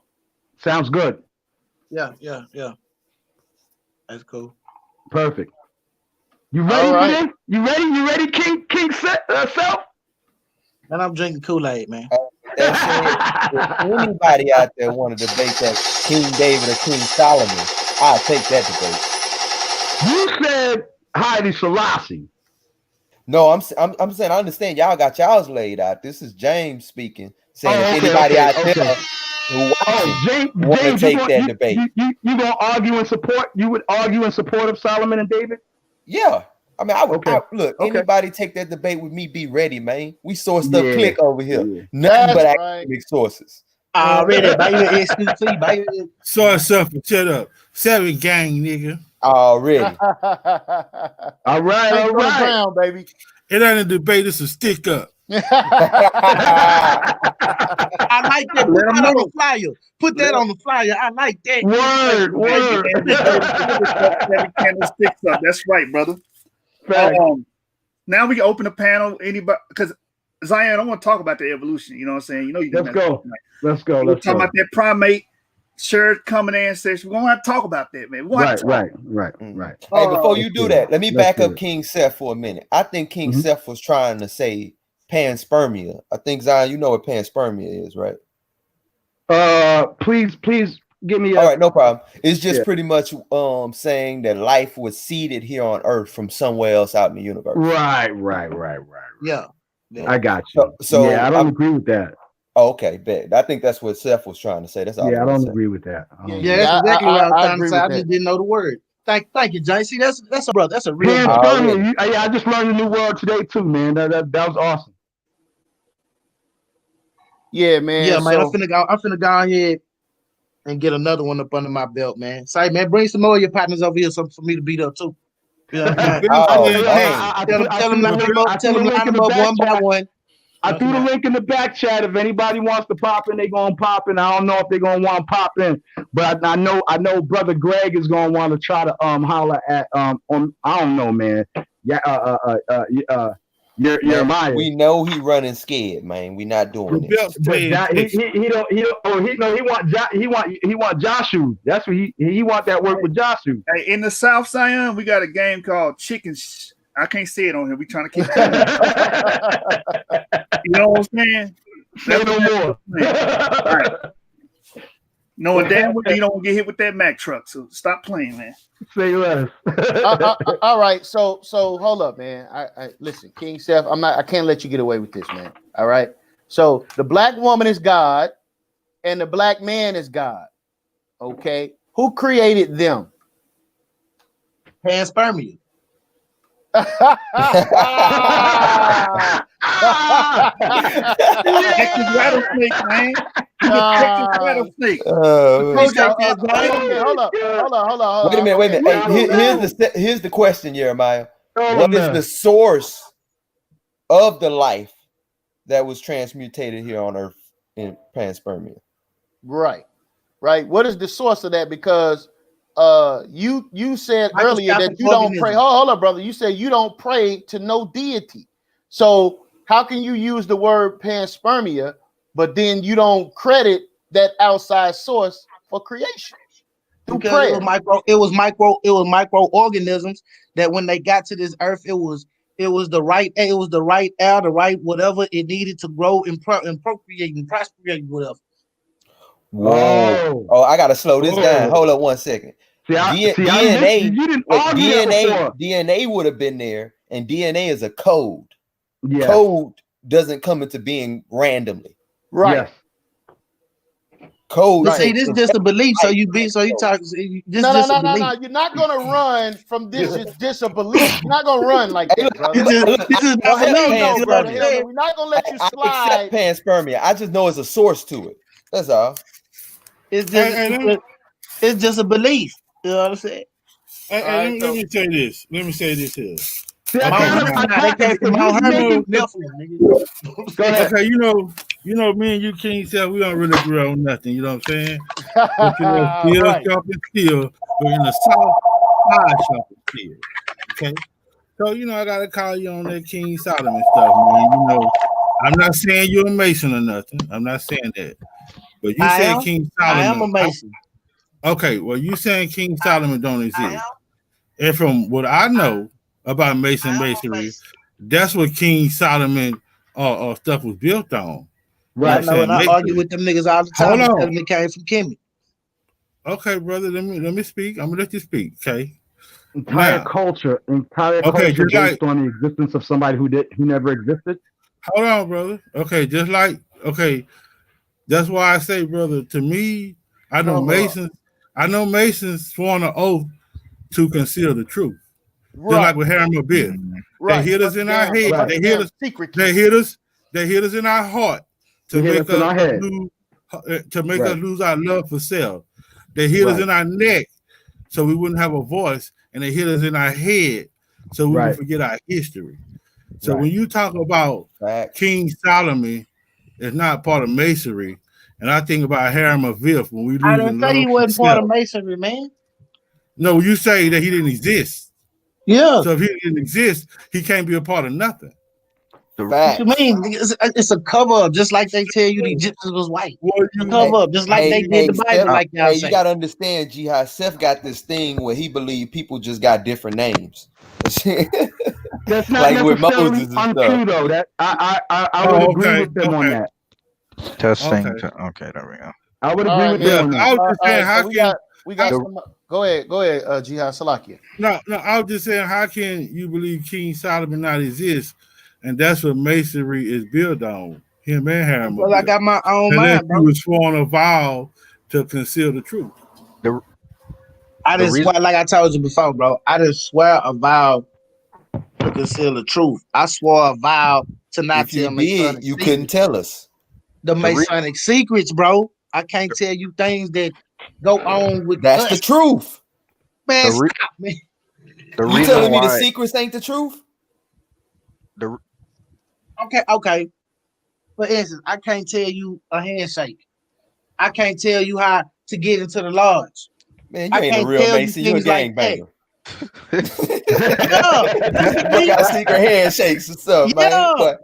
Sounds good. Yeah. That's cool. Perfect. You ready All for right. this? You ready? You ready, Kyng Seth? And I'm drinking Kool-Aid, man. That said, if anybody out there want to debate that King David or King Solomon, I'll take that debate. You said Haile Selassie. No, I'm saying I understand y'all got y'all's laid out. This is James speaking, saying if Okay, anybody okay, out there okay. who watching want to James, take that debate. You gonna argue in support? You would argue in support of Solomon and David? Yeah. I mean, Okay. look, Okay. anybody take that debate with me, be ready, man. We sourced up Yeah, click over here. yeah. Nothing but That's right. academic sources. Already, baby. SQC, baby. Sorry, suffer. Shut up. 7 gang, nigga. Already. All right, Thanks all on the right. ground, baby. It ain't a debate. It's a stick up. I like that. Put Let 'em that on know. the flyer. Put that on the flyer. I like that. Word. And the David Cup, 7 candlesticks up. That's right, brother. Fact. Now we can open the panel. Anybody, because Zion, I want to talk about the evolution. You know what I'm saying? You know, Let's go. Let's go. We're Let's talking go. about that primate shirt coming in session. We're gonna have to talk about that, man. We're gonna have to talk. Right. Hey, before you Let's do do that, it. let me Let's back do up it. Kyng Seth for a minute. I think Kyng Mhm. Seth was trying to say panspermia. I think, Zion, you know what panspermia is, right? Please give me All right, no problem. It's just Yeah. pretty much saying that life was seeded here on Earth from somewhere else out in the universe. Right. Yeah. I got you. So yeah, I don't agree with that. Oh, okay, bet. I think that's what Seth was trying to say. That's all Yeah, I I was don't saying. agree with that. Yeah, that's exactly what I was trying to say. I with just that. didn't know the word. Thank you, Jay. See, that's a brother. That's a real brother. Panspermia. I just learned a new word today too, man. That was awesome. Yeah, man. Yeah, man. So, I'm finna go ahead and get another one up under my belt, man. Say, man, bring some more of your partners over here, for me to beat up too. You know what I'm saying? Tell them line them up. Tell them line them up one by one. I threw the link in the back chat. If anybody wants to pop in, they gonna pop in. I don't know if they're gonna want to pop in, but I know brother Greg is gonna want to try to holler at on I don't know, man. Yeah, Jeremiah. We know he running scared, man. We not doing this. But he want Joshua. That's what he want that work with Joshua. Hey, in the South Zion, we got a game called Chicken. I can't say it on here. We trying to keep. You know what I'm saying? Say no more. Right. Knowing damn well you don't get hit with that Mack truck, so stop playing, man. Say less. all right. So hold up, man. I listen, Kyng Seth. I can't let you get away with this, man. All right. So the black woman is God, and the black man is God. Okay. Who created them? Panspermia. Texas rattlesnake, man. Texas rattlesnake. Hold on. Wait a minute. Hey, here's the question, Jeremiah. What is the source of the life that was transmutated here on Earth in panspermia? Right. What is the source of that? Because you said earlier that you don't pray. Hold on, brother. You said you don't pray to no deity. So how can you use the word panspermia, but then you don't credit that outside source for creation? Because it was microorganisms that when they got to this earth, it was the right air, the right whatever it needed to grow and procreate and prosperate, whatever. Whoa! Oh, I gotta slow this down. Hold up 1 second. DNA would have been there, and DNA is a code. Yes. Code doesn't come into being randomly. Right. Code. But see, this is just a belief. So you talk. This No, just a no, no, no, belief. no. You're not gonna run from this. Is just a belief. You're not gonna run like that, brother. This is I my have belief. No, You know what brother. I'm panspermia. Hell no. saying? We're not gonna let you I slide. accept panspermia. I just know it's a source to it. That's all. It's Hey, just hey, let me, it's just a belief. You know what I'm saying? hey, All hey, right, let me say this. Let me say this here. See, I Okay, kind of, now, I Nah, they kind came if from Mount you Hermon, making, Nephilim, nigga. go ahead. okay, you know, me and you, Kyng Seth, we don't really agree on nothing. You know what I'm saying? But you know, steel right. sharpens steel. We're in the south side sharpens steel. Okay, so you know, I gotta call you on that King Solomon stuff, man. You know, I'm not saying you're a Mason or nothing. I'm not saying that. But you I saying am. King I am a Solomon. Mason. Okay, well, you saying King Solomon don't exist. And from what I know about Masonry, that's what King Solomon stuff was built on. You know what I I'm Right. know, and saying? I argue Masonry. with them niggas all the time Hold and tell on. them it came from Kimmy. Okay, brother, let me speak. I'm gonna let you speak, okay? Entire Now, culture okay, just like based on the existence of somebody who never existed. hold on, brother. Okay, just like okay, that's why I say, brother, to me, Hold on. I know Masons sworn an oath to conceal the truth. Just like Right. with Harry Biff. They Right. hit us But the in our damn, head. but Right. the damn secret They keeper. hit us. They hit us in our heart They to hit make us in us our head. lose us Right. lose our love for self. They hit us Right. in our neck so we wouldn't have a voice, and they hit us in our head so we would Right. forget our history. So Right. when you talk about Facts. King Solomon, it's not part of Masonry, and I think about Harem of Vilf when we I lose didn't in say love he for wasn't part of self. Masonry, man. No, you say that he didn't exist. Yeah. So if he didn't exist, he can't be a part of nothing. What you Facts. mean? It's a cover up, just like they tell you the Egyptians was white. Well, A you, cover Hey, up, just like they did the Seth. Bible, like y'all Hey, you say. gotta understand, G. How Seth got this thing where he believed people just got different names, That's not like with necessarily Moses and stuff. untrue, though. That I would oh, agree okay, with them on okay, that. okay. Okay, there we go. I would All agree right, with them Yeah, man. on I that. was just All saying, right. So how can we got how, The some. Go ahead, Jihad Salakia. no, I was just saying, how can you believe King Solomon not exist? And that's what Masonry is built on. Him and Harem Because I Bill. got my own Unless mind, you bro. was sworn a vow to conceal the truth. the I the just reason swear, like I told you before, bro. I just swear a vow to conceal the truth. I swore a vow to not If you tell did, Masonic you couldn't secrets. tell us. The the re, Masonic secrets, bro. I can't tell you things that go on with That's the us. truth. Man, the re, stop, man. the You reason telling me the why secrets ain't the truth? the Okay. For instance, I can't tell you a handshake. I can't tell you how to get into the lodge. Man, you I ain't a can't real tell you Mason. You a things like that. gangbanger. Yeah, that's You me. got secret handshakes and stuff, man. Yeah, But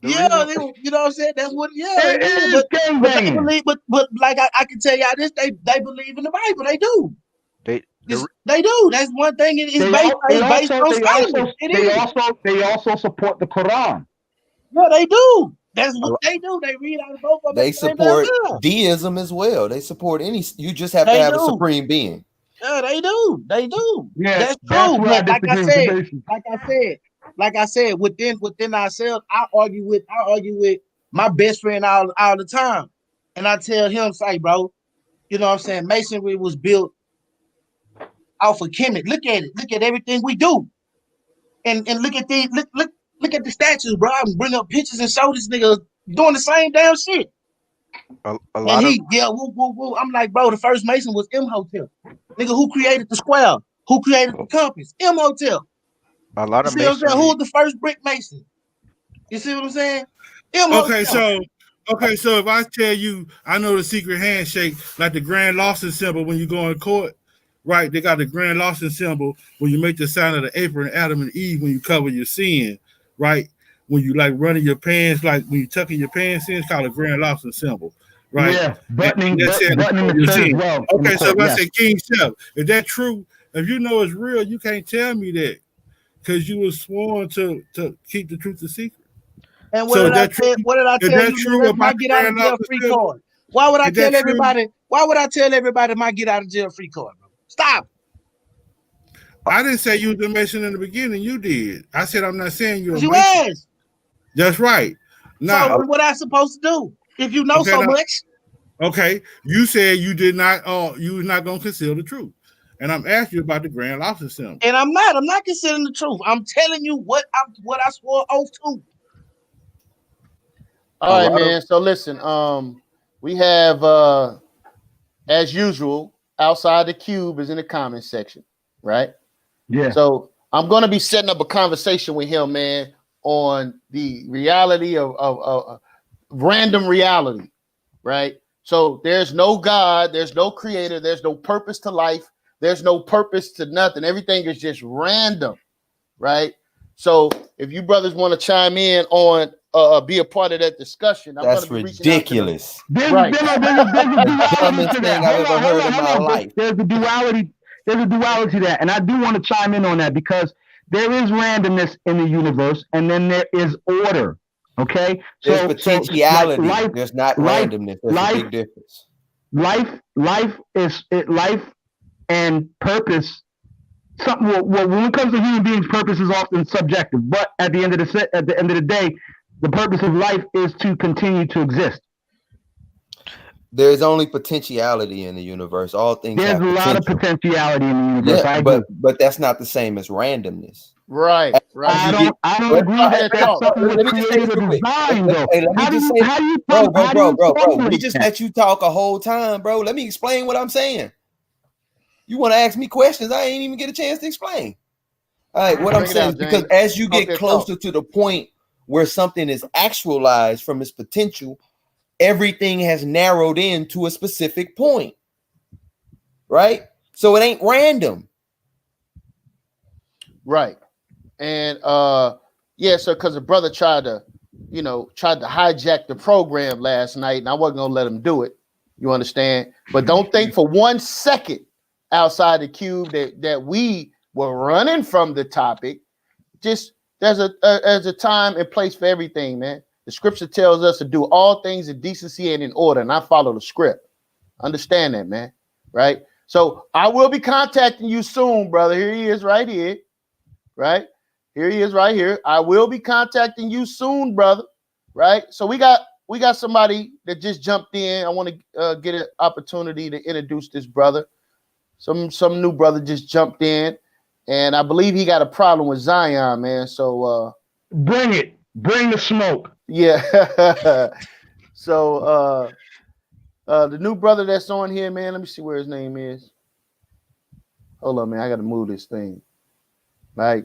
the reason you know what I'm saying? That's what. Yeah, they It will. is But they gangbanging. believe. But like I can tell y'all this, they believe in the Bible. They do. they the They do. That's one thing. It's based on science. It is. They also support the Quran. Yeah, they do. That's a, what they do. They read out of both of them they at the same damn support time. deism as well. They support any. You just have to They have a do. supreme being. Yeah, they do. They do. Yeah, That's that's true. where I But disagree with the Masons. like I said, within ourselves, I argue with my best friend all the time. And I tell him, say, bro, you know what I'm saying? Masonry was built off of Kemet. Look at it. Look at everything we do. And look at look at the statues, bro. I can bring up pictures and show this nigga doing the same damn shit. a And lot of he, yeah, woo, woo, woo. I'm like, bro, the first Mason was Imhotep. Nigga, who created the square? Who created the compass? Imhotep. a lot You of see what I'm saying? Who masonry was the first brick mason? You see what I'm saying? Okay, Imhotep. so if I tell you I know the secret handshake, like the Grand Lawson symbol when you go in court, right? They got the Grand Lawson symbol when you make the sign of the apron, Adam and Eve, when you cover your sin, right? When you like running your pants, like when you tucking your pants in, it's called a Grand Lawson symbol, right? Yeah, And that's it, buttoning the your shirt as sin. well in the Okay, so court. if I Yes. say King Seth, is that true? If you know it's real, you can't tell me that because you were sworn to keep the truth a secret. And So is that true? what did I Is tell that you? true That's my about the get out of Grand jail Lawson free symbol? card. Why would I Is that tell true? everybody? Why would I tell everybody my get out of jail free card, bro? Stop. I didn't say you was a Mason in the beginning. You did. I said I'm not saying you're a Because you Mason. asked. That's right. So Now, what I supposed to do? If you know okay, so now, much. Okay, you said you did not. You was not gonna conceal the truth, and I'm asking you about the grand lobster symbol. And I'm not considering the truth. I'm telling you what I swore oath to. All right, man. So listen, we have as usual, outside the cube is in the comment section, right? Yeah. So I'm gonna be setting up a conversation with him, man, on the reality of random reality, right? So there's no God, there's no creator, there's no purpose to life, there's no purpose to nothing. Everything is just random, right? So if you brothers want to chime in on be a part of that discussion, I'm That's going to be reaching out to them. ridiculous. There's Right. a duality Dumbest to thing that. I've ever heard in my life. There's a duality. There's a duality to that, and I do want to chime in on that because there is randomness in the universe, and then there is order. Okay, There's potentiality. life, There's not life, randomness. There's a big difference. Life and purpose. Something. Well, when it comes to human beings, purpose is often subjective. But at the end of the day, the purpose of life is to continue to exist. There's only potentiality in the universe. All things There's have a lot of potentiality in the universe. Yeah, but that's not the same as randomness. Right. I don't agree that that's something with creative design, though. Bro. We just let you talk a whole time, bro. Let me explain what I'm saying. You want to ask me questions? I ain't even get a chance to explain. All right, what I'm saying is because as you get closer to the point where something is actualized from its potential, everything has narrowed in to a specific point, right? So it ain't random. Right. And so because the brother tried to hijack the program last night, and I wasn't gonna let him do it. You understand? But don't think for 1 second outside the cube that we were running from the topic. Just there's a time and place for everything, man. The scripture tells us to do all things in decency and in order, and I follow the script. Understand that, man. Right? So I will be contacting you soon, brother. Here he is right here. Right? Here he is right here. I will be contacting you soon, brother. Right? So we got somebody that just jumped in. I want to get an opportunity to introduce this brother. Some new brother just jumped in, and I believe he got a problem with Xion, man. So bring it. Bring the smoke. Yeah. So the new brother that's on here, man. Let me see where his name is. Hold on, man. I got to move this thing. Right.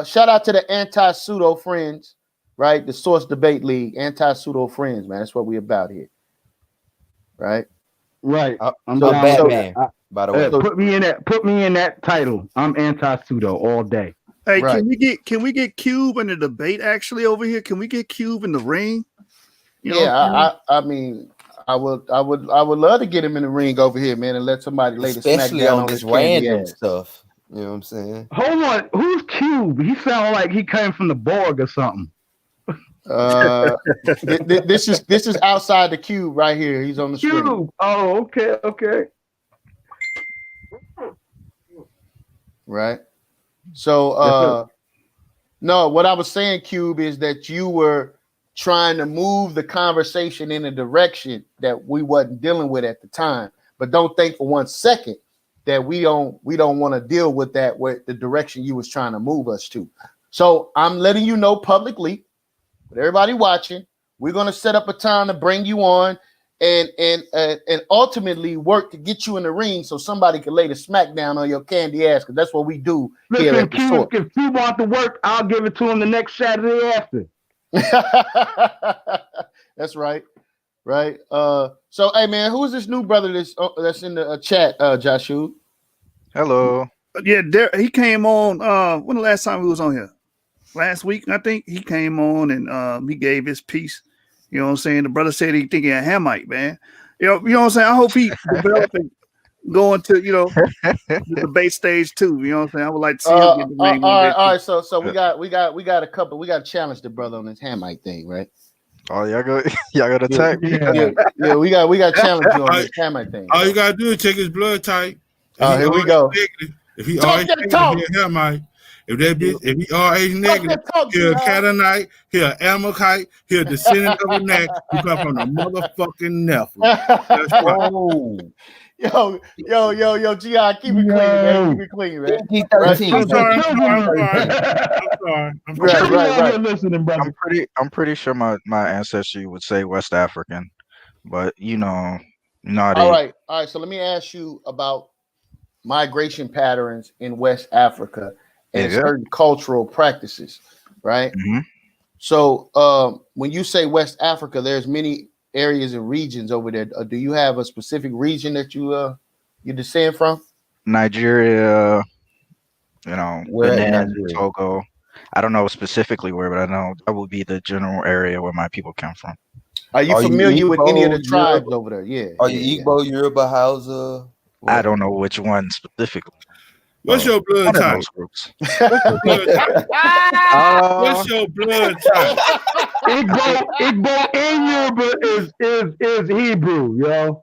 Shout out to the anti-pseudo friends, right? The Source Debate League, anti-pseudo friends, man. That's what we about here. Right. Right. I'm so Batman. By the way, put me in that title. I'm anti-pseudo all day. Hey, right. Can we get Cube in the debate actually over here? Can we get Cube in the ring? I mean, I would love to get him in the ring over here, man, and let somebody lay the smack down on this random stuff. You know what I'm saying? Hold on, who's Cube? He sounds like he came from the Borg or something. This is outside the cube right here. He's on the screen. Cube. Oh, okay. Right. So no, what I was saying, Cube, is that you were trying to move the conversation in a direction that we wasn't dealing with at the time. But don't think for 1 second that we don't want to deal with that with the direction you was trying to move us to. So I'm letting you know publicly, with everybody watching, we're gonna set up a time to bring you on and ultimately work to get you in the ring so somebody can lay the smack down on your candy ass, because that's what we do. Listen, here at the Source. If you want to work, I'll give it to him the next Saturday after. That's right. Right. So hey man, who's this new brother that's in the chat, Joshua? Hello. Yeah, he came on when the last time he was on here? Last week, I think. He came on and he gave his piece. You know what I'm saying? The brother said he thinking a Hamite, man. You know what I'm saying? I hope he developing going to, the debate stage too. You know what I'm saying? I would like to see him get the ring. All right. So we got to challenge the brother on this Hamite thing, right? Oh, y'all got attack. Yeah, we got to challenge you on this Hamite thing. All you gotta do is check his blood type. Here we go. If he always a Hamite, If that bitch, if he RH negative, he a Canaanite, he a Amalekite, he a descendant of Anak, he come from the motherfucking Nephilim. That's right. Yo, G.I., keep it clean, man. Keep it clean, man. I'm sorry. Right. Listening, brother. I'm pretty sure my ancestry would say West African, but you know how they. All right. So let me ask you about migration patterns in West Africa and certain cultural practices, right? Mm-hmm. So when you say West Africa, there's many areas and regions over there. Do you have a specific region that you descend from? Nigeria, Benin, Togo. I don't know specifically where, but I know that would be the general area where my people come from. Are you familiar with any of the tribes over there? Yeah. Are you Igbo, Yoruba, Hausa? I don't know which one specifically. What's your blood type? Those groups. What's your blood type? Igbo and Yoruba is Hebrew, yo.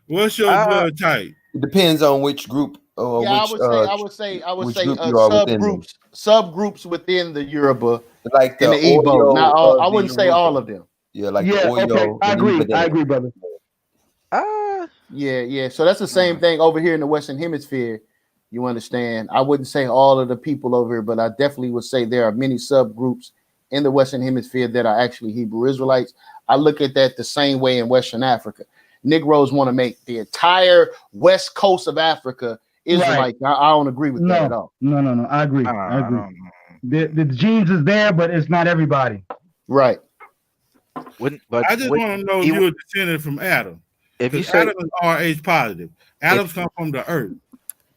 What's your blood type? It depends on which group. I would say subgroups within the Yoruba, like the Igbo. Now, I wouldn't say all of them. Yeah, like the Oyo. Okay. I agree, brother. Yeah. So that's the same thing over here in the Western Hemisphere. You understand? I wouldn't say all of the people over here, but I definitely would say there are many subgroups in the Western Hemisphere that are actually Hebrew Israelites. I look at that the same way in Western Africa. Negroes want to make the entire west coast of Africa Israelite. Right. I don't agree with that at all. No. I agree. The genes is there, but it's not everybody. Right. I just want to know if you're a descendant from Adam. If you say Adam is RH positive, Adam's come from the earth.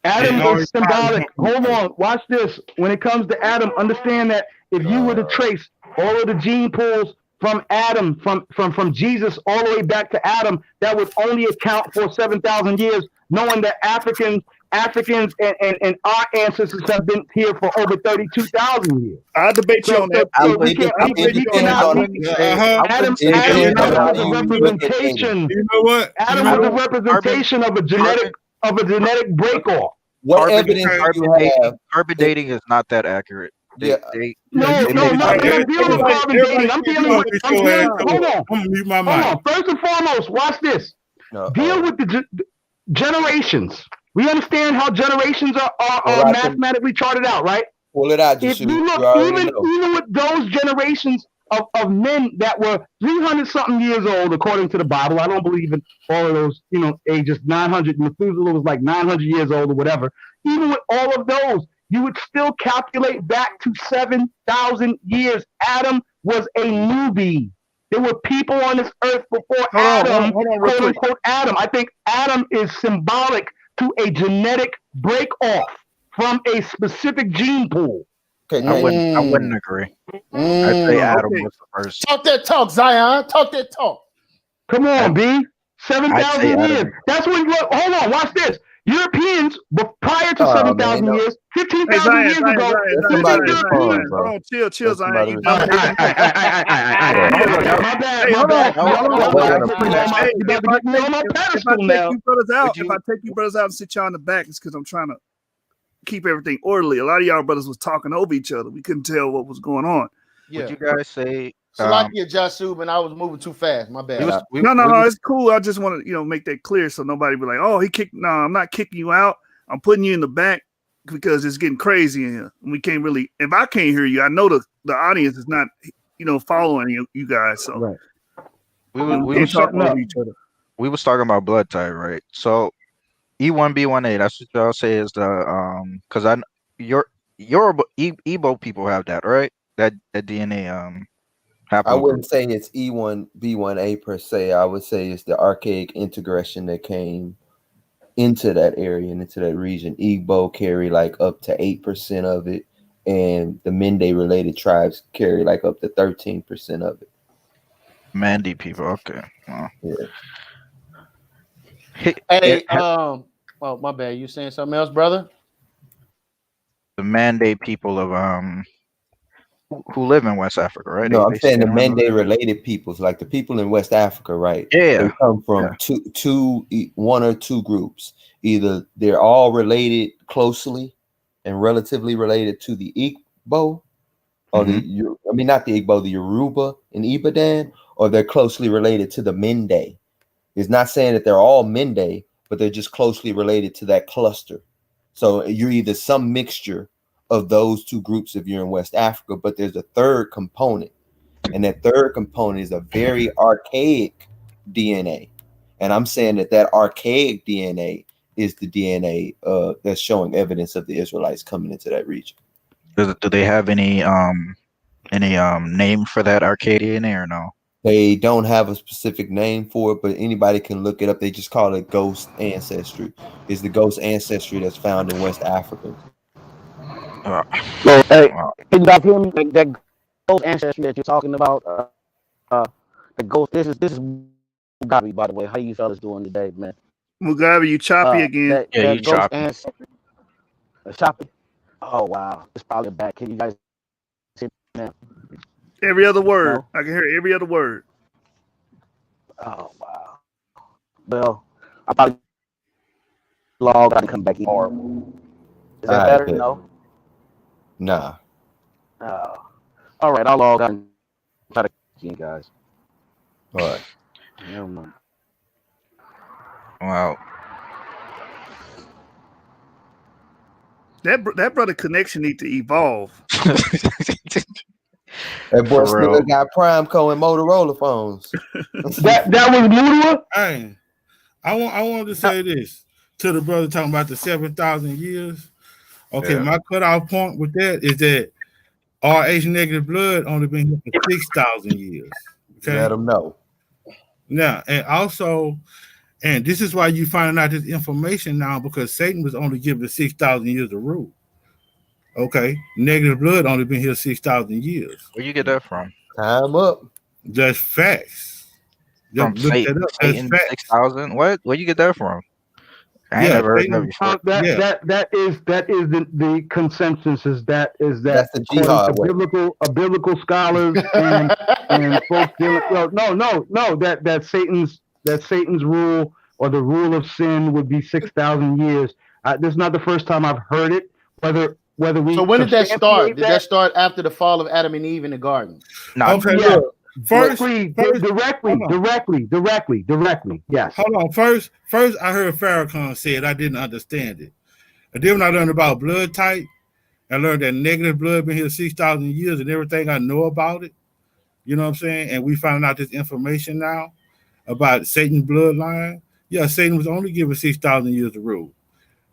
Adam is symbolic. Hold on, watch this. When it comes to Adam, understand that if you were to trace all of the gene pools from Adam, from Jesus all the way back to Adam, that would only account for 7,000 years, knowing that Africans and our ancestors have been here for over 32,000 years. I'll debate you on that. Adam was a representation. You know what? Adam was a representation of a genetic break-off. What evidence do you have? Carbon dating is not that accurate. I'm dealing with carbon dating. I'm dealing with. Hold on. I'm gonna mute my mic. Hold on. First and foremost, watch this. Deal with the generations. We understand how generations are mathematically charted out, right? Pull it out. If you look, even with those generations of men that were 300 something years old, according to the Bible, I don't believe in all of those, ages. 900. Methuselah was like 900 years old or whatever. Even with all of those, you would still calculate back to 7,000 years. Adam was a newbie. There were people on this earth before Adam, quote unquote Adam. I think Adam is symbolic to a genetic break off from a specific gene pool. Okay, I wouldn't agree. I'd say Adam was the first. Talk that talk, Zion. Talk that talk. Come on, B. 7,000 years. That's when. Hold on. Watch this. Europeans, prior to 7,000 years, 15,000 years ago. Chill, Zion. My bad. If I take you brothers out and sit y'all on the back, it's because I'm trying to keep everything orderly. A lot of y'all brothers was talking over each other. We couldn't tell what was going on. Yeah. Would you guys say? Salakia Jasub, and I was moving too fast. My bad. No, it's cool. I just want to, make that clear so nobody be like, "Oh, he kicked." No, I'm not kicking you out. I'm putting you in the back because it's getting crazy in here. We can't really. If I can't hear you, I know the audience is not, following you guys. So right. We was talking about blood type, right? So E1B18. That's what y'all say is the because your Igbo people have that, right? That DNA I wouldn't say it's E1B1A per se. I would say it's the archaic integration that came into that area and into that region. Igbo carry like up to 8% of it, and the Mende related tribes carry like up to 13% of it. Mende people, okay. Yeah. Hey, oh my bad. You saying something else, brother? The Mende people of who live in West Africa, right? No, I'm saying the Mende related peoples, like the people in West Africa, right? Yeah, they come from one or two groups. Either they're all related closely, and relatively related to the Igbo, or not the Igbo, the Yoruba and Ibadan, or they're closely related to the Mende. It's not saying that they're all Mende, but they're just closely related to that cluster. So you're either some mixture of those two groups if you're in West Africa, but there's a third component. And that third component is a very archaic DNA. And I'm saying that archaic DNA is the DNA that's showing evidence of the Israelites coming into that region. Do they have any name for that archaic DNA or no? They don't have a specific name for it, but anybody can look it up. They just call it ghost ancestry. It's the ghost ancestry that's found in West Africa. So, hey, can you guys hear me? That ghost ancestry that you're talking about, the ghost. This is Mugabe, by the way. How you fellas doing today, man? Mugabe, you choppy again. That ghost ancestry. Choppy. Oh wow, it's probably back. Can you guys see now? Every other word. No? I can hear every other word. Oh wow. Well, I probably log out and come back horrible. Is that better? No. Nah. All right, I'll log out and try to see you guys. All right. Never mind. Wow. That brother connection need to evolve. That boy still got Primeco and Motorola phones. that was Motorola. Hey, I wanted to say this to the brother talking about the 7,000 years. Okay, my cutoff point with that is that RH negative blood only been here for 6,000 years. Okay, let them know. Now, and also, and this is why you find out this information now, because Satan was only given 6,000 years of rule. Okay, negative blood only been here 6,000 years. Where you get that from? Time up. Just facts. From Satan, 6,000. What? Where you get that from? I ain't never heard of before. That is the consensus. That's the jihad way. biblical scholars and folks dealing. No. That Satan's rule or the rule of sin would be 6,000 years. This is not the first time I've heard it. Whether we. So when did that start? Did that start after the fall of Adam and Eve in the garden? No. Okay, look. Directly. Yes. Hold on. First, I heard Farrakhan say it. I didn't understand it. And then when I learned about blood type, I learned that negative blood been here 6,000 years, and everything I know about it. You know what I'm saying? And we found out this information now about Satan's bloodline. Yeah, Satan was only given 6,000 years of rule.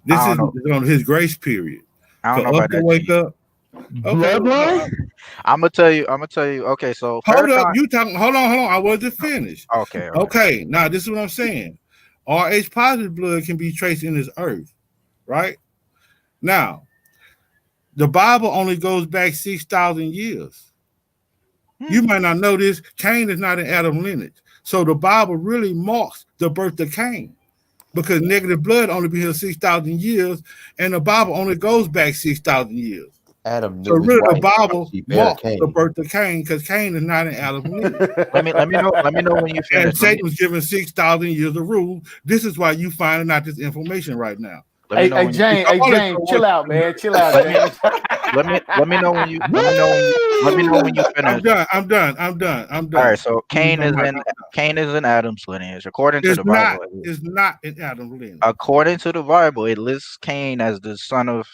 This is on his grace period. I don't know about that. Wake up. Okay. I'm gonna tell you. Okay, so hold up. You talking? Hold on. I wasn't finished. Okay. Okay. Now this is what I'm saying. RH positive blood can be traced in this earth, right? Now, the Bible only goes back 6,000 years. You might not know this. Cain is not in Adam's lineage, so the Bible really marks the birth of Cain, because negative blood only been here 6,000 years, and the Bible only goes back 6,000 years. Adam. So really, the Bible marks the birth of Cain, because Cain is not in Adam's lineage. Let me know when you finish. And Satan was given 6,000 years of rule. This is why you finding out this information right now. Hey, James, chill out, man. Chill out, James. Let me know when you finish. I'm done. All right, so Cain is in Adam's lineage. According to the Bible. It's not in Adam's lineage. According to the Bible, it lists Cain as the son of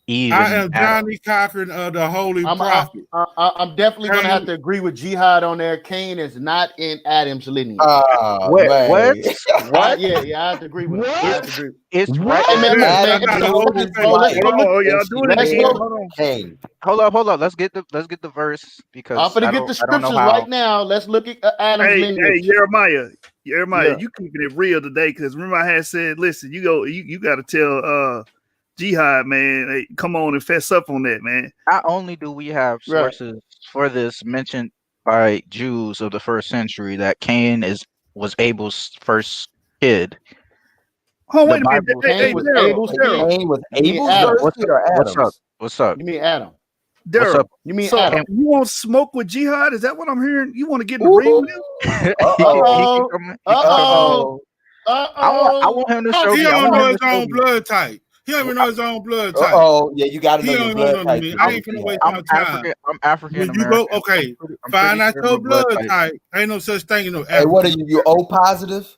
Eve. I am Johnny Cochran of the Holy Prophet. I'm definitely going to have to agree with Jihad on there. Cain is not in Adam's lineage. What? What? Yeah, I have to agree with him. It's right. Hold up. Let's get the verse, because I'm going to get the scriptures right now. Let's look at Adam's lineage. Hey, Jeremiah, you keeping it real today, because remember I had said, listen, you got to tell Jihad, man, hey, come on and fess up on that, man. Not only do we have sources for this mentioned by Jews of the first century that Cain was Abel's first kid. Oh, wait a minute. Cain was Abel's first kid or Adam's? What's up? You mean Adam? What's up? You mean so Adam? You want to smoke with Jihad? Is that what I'm hearing? You want to get in the ring with him? Uh-oh. I want him to show me. He don't know his own blood type. He don't even know his own blood type. Oh, yeah, you got to know He your don't blood know type. me. I ain't gonna waste my time. I'm African When you go, American. okay, I'm find out sure your my blood blood type. Ain't no such thing as no African. Hey, what are you? You O positive?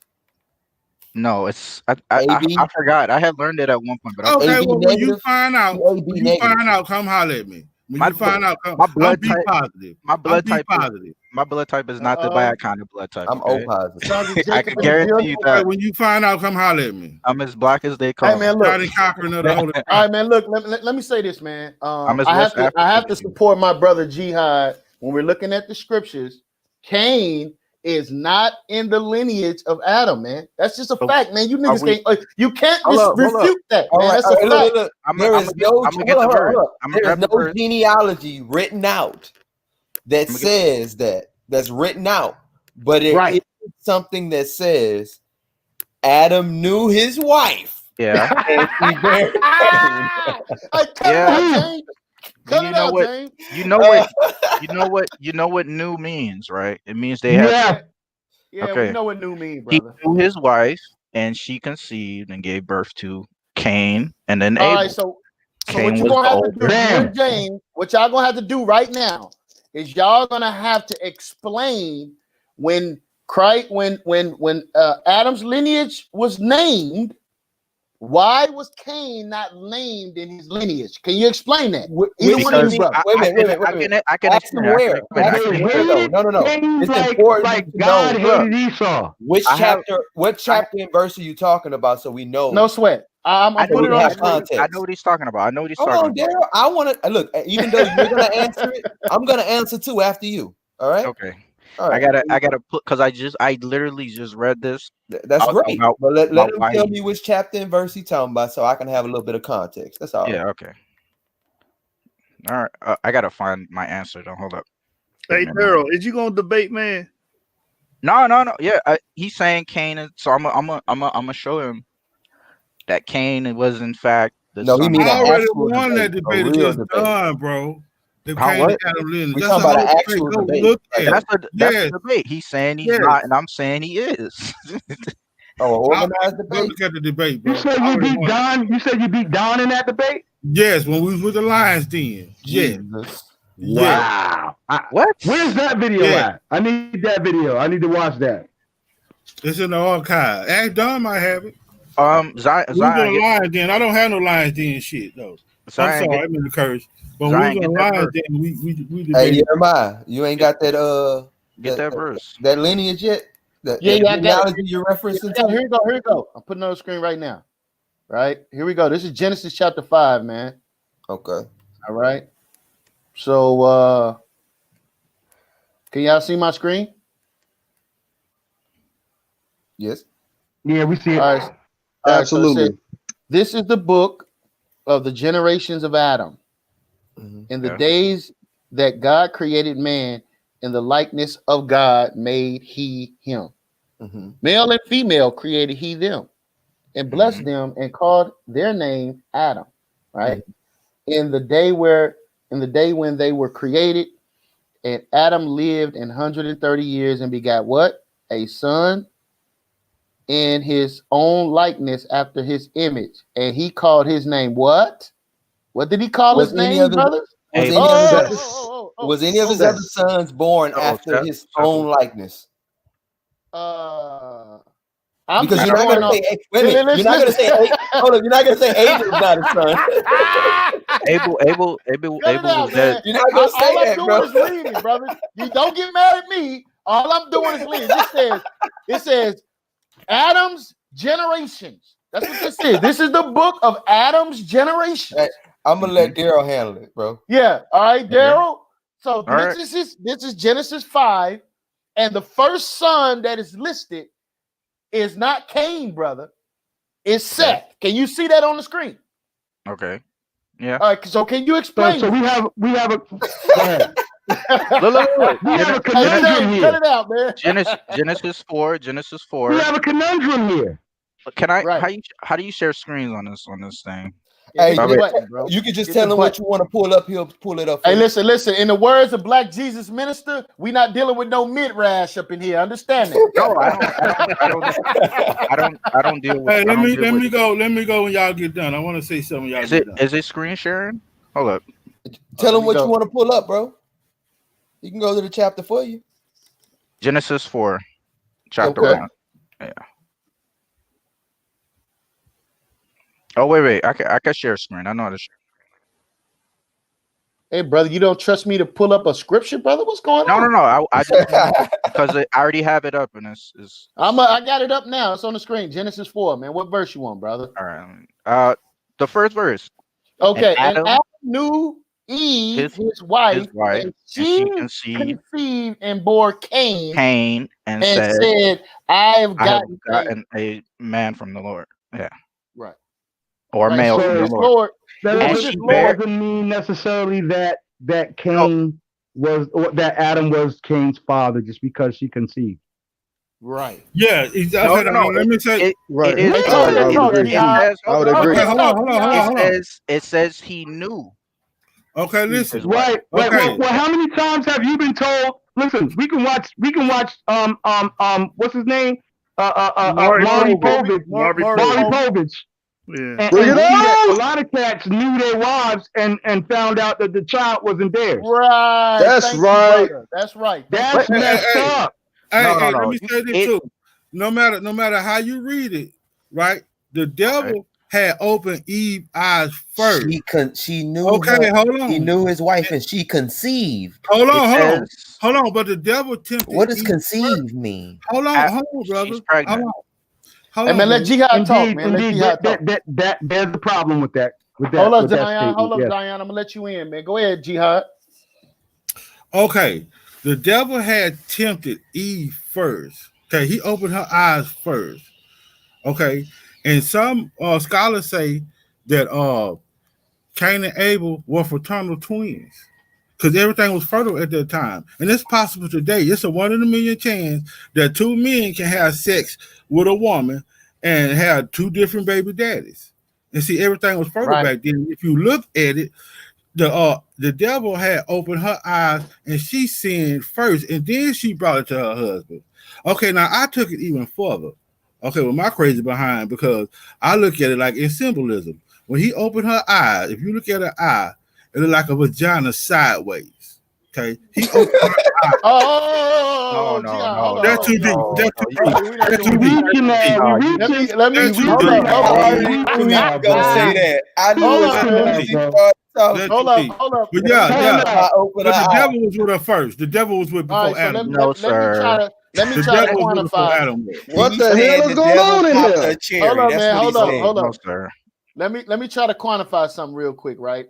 No, it's I AB? forgot. I had learned it at one point, but Okay, AB well, when you negative? find out, You AB when you negative. find out, come holler at me. When my you find out, come. my I'm blood B type. positive. My I'm blood B type is positive. my blood type is not the bad kind of blood type. I'm O Okay, positive. Sons of I Jacob can in the guarantee building. you Okay, that when you find out, come holler at me. I'm as black as they Hey come. man, look. Johnny Cochran of the Holy All Cross. right, man. Look, let me say this, man. I'm as I West have African to as you. support my brother Jihad when we're looking at the scriptures. Cain is not in the lineage of Adam, man. That's just a fact, man. You niggas can't refute that, man. That's a fact. Look. There is no genealogy written out that says that's written out, but it is something that says Adam knew his wife. Yeah. And he married Cain. You know what new means, right? It means they have. Yeah, okay. we know what new means, He brother. knew his wife, and she conceived and gave birth to Cain, and then All Abel. right, so Cain what you're gonna have to do, you and James, what y'all gonna have to do right now is y'all gonna have to explain when Christ, when Adam's lineage was named, why was Cain not named in his lineage? Can you explain that? Either one of you, brother. Wait. I can Ask him where. No. It's important like to God know. hated Esau. What chapter and verse are you talking about so we know? No sweat. I'm putting it on context. I know what he's talking about. Hold on, Daryl. I want to look. Even though you're gonna answer it, I'm gonna answer too after you. All right. Okay. All right. I gotta put because I literally just read this. That's great. But let him tell me which chapter and verse he's talking about so I can have a little bit of context. That's all. Yeah. Okay. All right. I gotta find my answer. Don't hold up. Hey, Daryl, is you gonna debate, man? No. Yeah, he's saying Cain. So I'm gonna show him that Cain was in fact the son. He mean I already won that debate against Don, bro. The Cain and Adam lineage. We're talking about an actual debate. That's the debate. He's saying he's not, and I'm saying he is. Organized debate. Look at the debate, bro. You said you beat Don. You said you beat Don in that debate. Yes, when we was with the Lions Den. Yes. Wow. What? Where's that video at? I need that video. I need to watch that. It's in the archive. Ask Don might have it. Zion. We was on the Lions Den. I don't have no Lions Den shit though. Zion, I'm sorry, I mean the curse. But when we was on the Lions Den, we debated. Hey, Jeremiah, you ain't got that get that verse. That lineage yet? I got it. You're referencing to? Here you go. I'm putting it on the screen right now. Right, here we go. This is Genesis chapter 5, man. Okay. All right. So can y'all see my screen? Yes. Yeah, we see it. All right. Absolutely. So this is the book of the generations of Adam. In the days that God created man, in the likeness of God made he him. Male and female created he them, and blessed them and called their name Adam. Right? In the day when they were created, and Adam lived 130 years and begat what? A son in his own likeness after his image. And he called his name what? What did he call his name, brothers? Was any of his other sons born after his own likeness? Because you're not going to say, wait a minute, you're not going to say, hold on, you're not going to say Abel's not his son. Abel was dead. You're not going to say that, bro. All I'm doing is reading, brother. You don't get mad at me. All I'm doing is reading. It says Adam's generations. That's what this is. This is the book of Adam's generations. Hey, I'm gonna let Daryl handle it, bro. Yeah. All right, Daryl. So this is Genesis 5, and the first son that is listed is not Cain, brother. It's Seth. Can you see that on the screen? Okay. Yeah. All right. So can you explain? So we have a. Go ahead. Look. We have a conundrum here. Cut it out, man. Genesis 4. We have a conundrum here. Can I? Right. How do you share screens on this thing? Yeah, Hey, hit the Okay. button, bro. you can just Hit tell the him what button. you want to pull up. He'll pull it up for Hey, you. listen. In the words of Black Jesus Minister, we not dealing with no mid-rash up in here. Understand that? No, I don't deal with. Hey, I let don't me deal let with. me go. Let me go when y'all get done. I want to say something when y'all Is get it done. is it screen sharing? Hold up. Tell let him me what go. you want to pull up, bro. He can go to the chapter for you. Genesis 4, chapter Okay. 1. Yeah. Oh wait. I can share screen. I know how to. Hey, brother, you don't trust me to pull up a scripture, brother? What's going on? No. I just want because I already have it up and it's I got it up now. It's on the screen. Genesis 4, man. What verse you want, brother? all right. The first verse. And Okay. And Adam, Adam knew Eve, his his wife, wife, and and she she conceived conceived and bore Cain, Cain and and said, said, I have I have gotten a gotten a man from the Lord. Yeah. right. Or Right. male So who from the this So Lord. Lord? that Who's And this she bare Lord? doesn't mean necessarily that no, Cain was, or that Adam was Cain's father just because she conceived. Right. Yeah. Okay. no. Let me say. It Right. is Hey, I talk would, I that would talk, agree. it Jihad. says I would hold Okay. agree. up. Hold on. Hold on. Hold on. It Hold on. says he knew Okay. Eve, his Listen. wife. Right. Okay. Well, how many times have you been told? Listen, we can watch what's his name? Maury Maury Povich. Povich. Maury Maury Povich. Povich. Povich. Yeah. Bring it And see that a on. lot of cats knew their wives and found out that the child wasn't theirs. Right. That's Thank you, right. brother. That's right. Thank you, That's What? brother. messed up. Hey, let No. me say this It too. No matter how you read it, right? The okay. devil had opened Eve's eyes first. She knew Okay, her. hold He on. knew his wife, and she conceived. It says Hold on. But the devil tempted What does Eve first. conceive mean? Hold a- on, she's brother. pregnant. Hold Hey, on, man, let brother. Jihad talk, Indeed, man. Let indeed. Jihad talk. That there's a problem with that. Hold up, With that Zion. statement. Hold up, Yes. Zion. I'm gonna let you in, man. Go ahead, Jihad. Okay, the devil had tempted Eve first. Okay, he opened her eyes first. Okay, and some scholars say that Cain and Abel were fraternal twins because everything was fertile at that time, and it's possible today. It's a 1 in a million chance that two men can have sex with a woman and have two different baby daddies. And see, everything was fertile Right. back then. If you look at it, the devil had opened her eyes and she sinned first, and then she brought it to her husband. Okay, now I took it even further. Okay, with my crazy behind, because I look at it like in symbolism. When he opened her eyes, if you look at her eye, it looked like a vagina sideways. Okay, he opened her eyes. Oh, Jihad. Hold on, That's hold on, too deep. Jihad. That's too You deep. We're not That's doing too We that. deep. We're not reaching doing that. now. We you reaching. Let me. That's too Hold deep. up. Hold We up. reaching He now, was gonna bro. say that. I We knew Hold as up, reaching soon man. as now, he bro. started talking. That's Hold too up. deep. Hold up. But Let me yeah, try Time to yeah. About out. open her But the eye. devil was with her first. The devil was with All before right. So Adam. No, let me try sir. to The devil was with before quantify. Adam was. What He the hell said is the going devil on in popped a here? Hold cherry. up, That's man. what he Hold up. said. Hold No, up. sir. Let me try to quantify something real quick, right?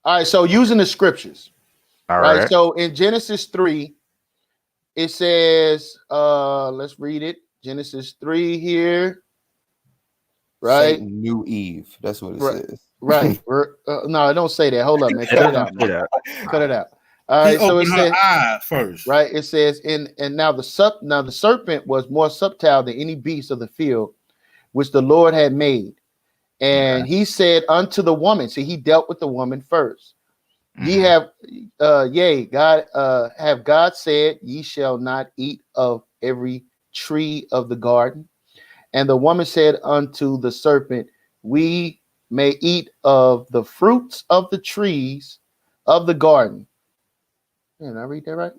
All right. So using the scriptures, All right? right. So in Genesis 3, it says, let's read it. Genesis 3 here, right? Satan knew Eve. That's what it Right. says. Right. No, don't say that. Hold up, man. It Cut it doesn't out, say man. that. Cut it out. All He right. So it opened her says, eyes first. right. It says, and now the serpent was more subtle than any beast of the field, which the Lord had made. Okay. And he said unto the woman, see, he dealt with the woman first. Ye Mhm. have, God, have God said, ye shall not eat of every tree of the garden. And the woman said unto the serpent, we may eat of the fruits of the trees of the garden. Did I read that right?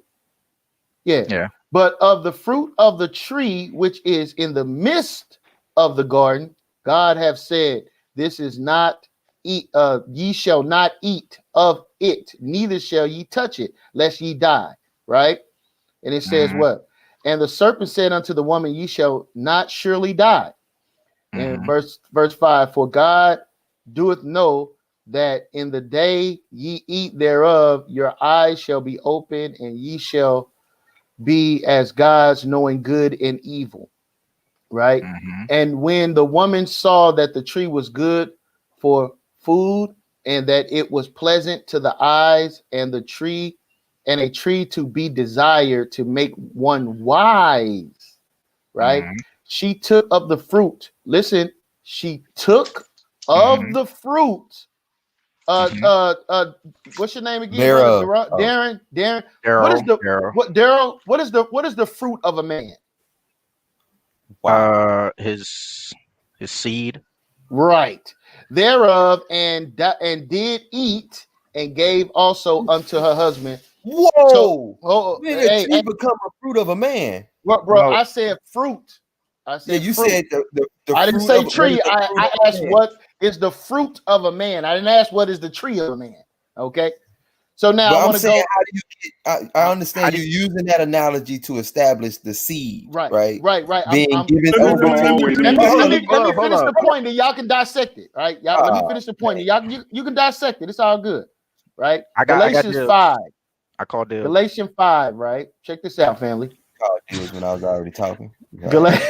Yeah. Yeah. But of the fruit of the tree which is in the midst of the garden, God have said, this is not eat, ye shall not eat of it, neither shall ye touch it, lest ye die. Right? And it says Mhm. what? And the serpent said unto the woman, ye shall not surely die. And Mhm. verse 5, for God doeth know that in the day ye eat thereof, your eyes shall be open, and ye shall be as gods, knowing good and evil. Right? Mhm. And when the woman saw that the tree was good for food, and that it was pleasant to the eyes, and a tree to be desired to make one wise, right? Mhm. she took of the fruit. Listen, she took of the fruit. What's your name again, brother? Darren. Daryl. What is the fruit of a man? Wow. His seed. Right. Thereof and did eat and gave also unto her husband. Whoa! So, when did a tree become a fruit of a man? What, bro? I said fruit. I said you fruit. said the I didn't say tree. I asked what is the fruit of a man. I didn't ask what is the tree of a man. Okay. So now I want to go. How do you get, I understand you using that analogy to establish the seed, right? Being given over. Let me finish the point, and y'all can dissect it. Right? Y'all, let me finish the point. And y'all, you can dissect it. It's all good, right? Galatians 5. I called it Galatians 5. Right? Check this out, family. When I was already talking. You was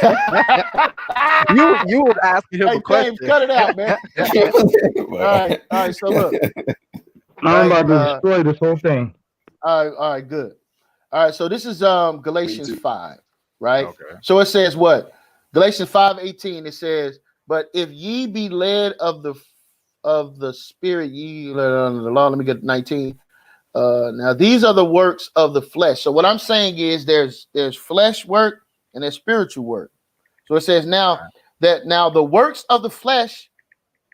asking him a question. James, cut it out, man. All right. So look. I'm about to destroy this whole thing. All right, good. All right, so this is Galatians 5, right? Okay. So it says what? Galatians 5:18. It says, "But if ye be led of the Spirit, ye led under the law." Let me get 19. Now these are the works of the flesh. So what I'm saying is there's flesh work and there's spiritual work. So it says now the works of the flesh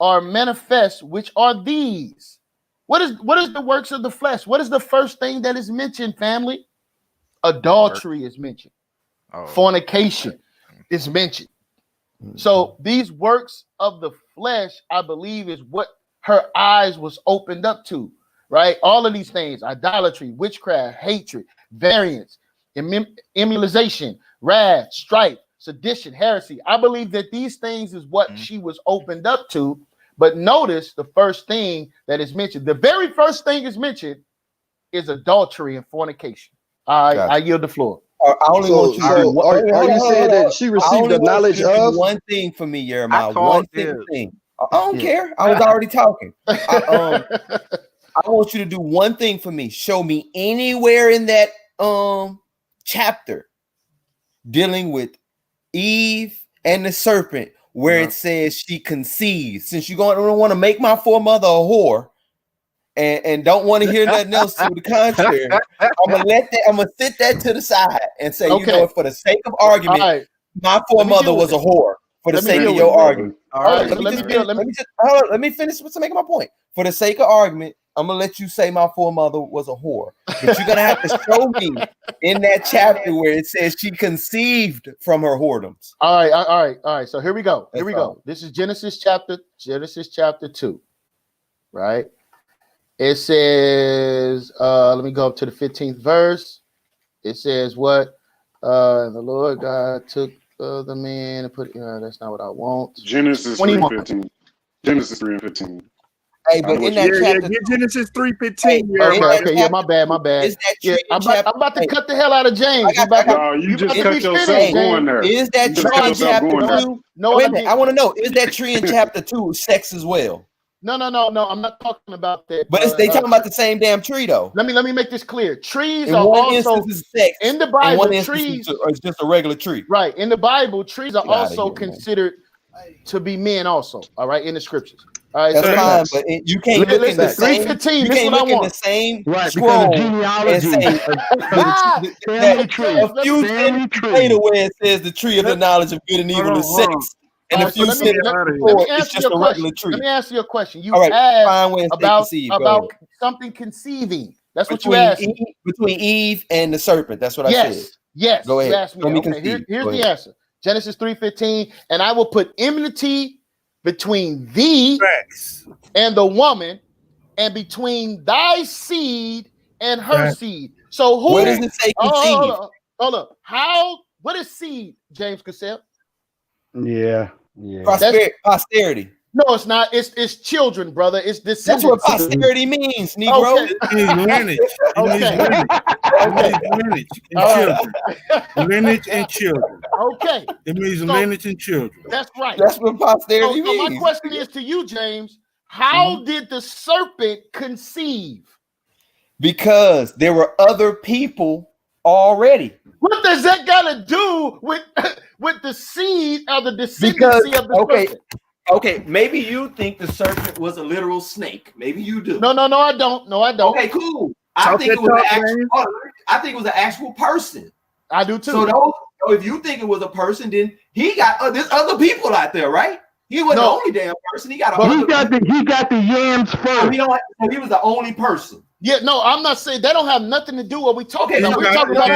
are manifest, which are these. What is the works of the flesh? What is the first thing that is mentioned, family? Adultery is mentioned. Fornication is mentioned. So these works of the flesh, I believe, is what her eyes was opened up to, right? All of these things: idolatry, witchcraft, hatred, variance, emulation, wrath, strife, sedition, heresy. I believe that these things is what she was opened up to. But notice the first thing that is mentioned. The very first thing is mentioned is adultery and fornication. I yield the floor. I only want you to do one. Are you saying that she received the knowledge of one thing for me, Jeremiah? One thing. I don't care. I was already talking. I want you to do one thing for me. Show me anywhere in that chapter dealing with Eve and the serpent where it says she conceived. Since you don't want to make my foremother a whore and don't want to hear nothing else to the contrary, I'm gonna sit that to the side and say, you know, for the sake of argument, my foremother was a whore. For the sake of your argument. Let me finish to make my point. For the sake of argument, I'm gonna let you say my foremother was a whore, but you're gonna have to show me in that chapter where it says she conceived from her whoredoms. All right. So here we go. This is Genesis chapter 2, right? It says, let me go up to the 15th verse. It says what? The Lord God took the man and put. That's not what I want. Genesis 3:15. Genesis 3:15. Hey, but in that chapter, Genesis 3:15. Okay, yeah, my bad. Is that tree I'm about to cut the hell out of James. You just cut yourself going there. Is that tree in chapter 2? No, wait a minute. I want to know, is that tree in chapter 2 sex as well? No. I'm not talking about that. But they talking about the same damn tree, though. Let me make this clear. Trees in are one also instance is sex. In the Bible. Trees is just a regular tree. Right. In the Bible, trees are also considered to be men. Also, all right, in the scriptures. All right, that's fine, but you can't look in the same. You can't look in the same scroll and say a few sentences later where it says the tree of the knowledge of good and evil is sex. And if you said it's just a regular tree. Let me answer your question. You asked about something conceiving. That's what you asked. Between Eve and the serpent. That's what I said. Yes. Go ahead. You asked me. Okay, here's the answer. Genesis 3:15. And I will put enmity between thee and the woman, and between thy seed and her seed. So who? Where does it say conceive? Hold up. What is seed, James Seth? Yeah. Posterity. No, it's not. It's children, brother. It's descendants. That's what posterity means, Negro. Okay. It means lineage. Lineage and children. Okay. It means lineage and children. That's right. That's what posterity means. So my question is to you, James. How did the serpent conceive? Because there were other people already. What does that got to do with the seed of the descendancy of the serpent? Okay, maybe you think the serpent was a literal snake. Maybe you do. No, I don't. No, I don't. Okay, cool. I think it was an actual person. I do too. So if you think it was a person, then he got there's other people out there, right? He wasn't the only damn person. He got the yams first. So he was the only person. Yeah, no, I'm not saying that don't have nothing to do with what we talking about. We're talking about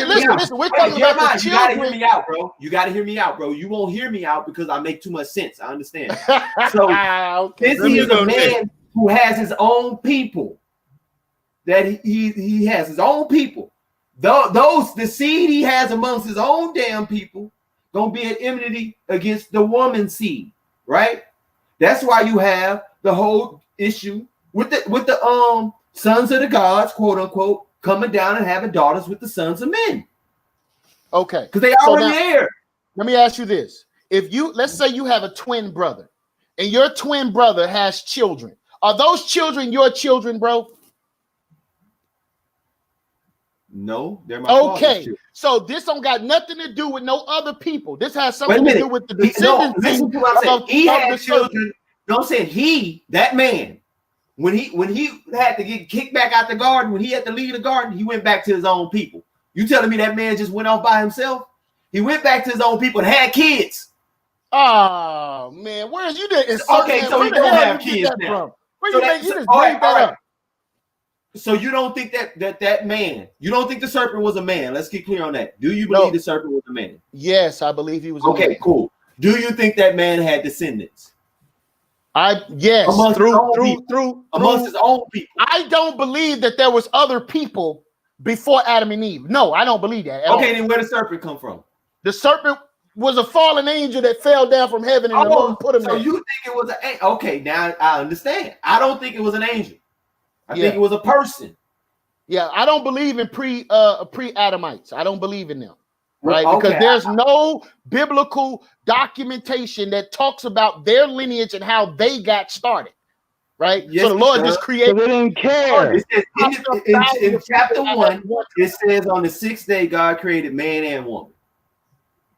listen, we're talking about the children. You gotta hear me out, bro. You gotta hear me out, bro. You won't hear me out because I make too much sense. I understand. So this is a man who has his own people. That he has his own people. The seed he has amongst his own damn people gonna be at enmity against the woman seed, right? That's why you have the whole issue with the sons of the gods, quote unquote, coming down and having daughters with the sons of men. Okay, because they already there. Let me ask you this: let's say you have a twin brother, and your twin brother has children, are those children your children, bro? No, they're my father's children. So this don't got nothing to do with no other people. This has something to do with the descendants. Listen to what I'm saying. He had children. No, I'm saying that man, when he had to get kicked back out the garden, when he had to leave the garden, he went back to his own people. You telling me that man just went off by himself? He went back to his own people and had kids. Oh man, where is you there? Okay, so he don't have kids now. Where you think you just bring that up? So you don't think that man, you don't think the serpent was a man? Let's get clear on that. Do you believe the serpent was a man? Yes, I believe he was a man. Okay, cool. Do you think that man had descendants? Yes, amongst his own people. I don't believe that there was other people before Adam and Eve. No, I don't believe that. Okay, then where did the serpent come from? The serpent was a fallen angel that fell down from heaven and the Lord put him there. So you think it was an angel? Okay, now I understand. I don't think it was an angel. I think it was a person. Yeah, I don't believe in pre-Adamites. I don't believe in them. Right? Because there's no biblical documentation that talks about their lineage and how they got started. Right? Yes, so the Lord just created. So they didn't care. It says, in chapter 1, it says on the 6th day God created man and woman.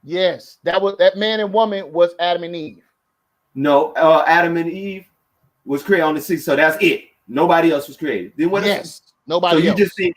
Yes, that man and woman was Adam and Eve. No, Adam and Eve was created on the 6th, so that's it. Nobody else was created. Then what? Yes, nobody. So you else. just think?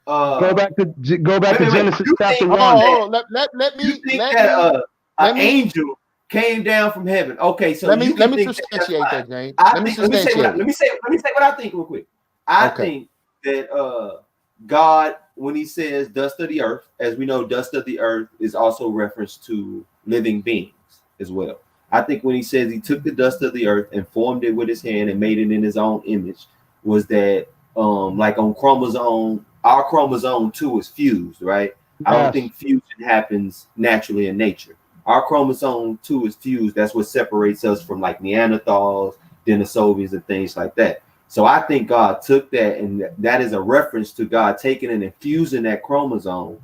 Go back to Genesis chapter 1. Let me think that an angel came down from heaven. Okay, so let me substantiate that, James. Let me say what I think real quick. I think that God, when he says dust of the earth, as we know, dust of the earth is also reference to living beings as well. I think when he says he took the dust of the earth and formed it with his hand and made it in his own image, was that like on chromosome, our chromosome 2 is fused, right? Yes. I don't think fusion happens naturally in nature. Our chromosome 2 is fused. That's what separates us from like Neanderthals, Denisovans, and things like that. So I think God took that, and that is a reference to God taking and infusing that chromosome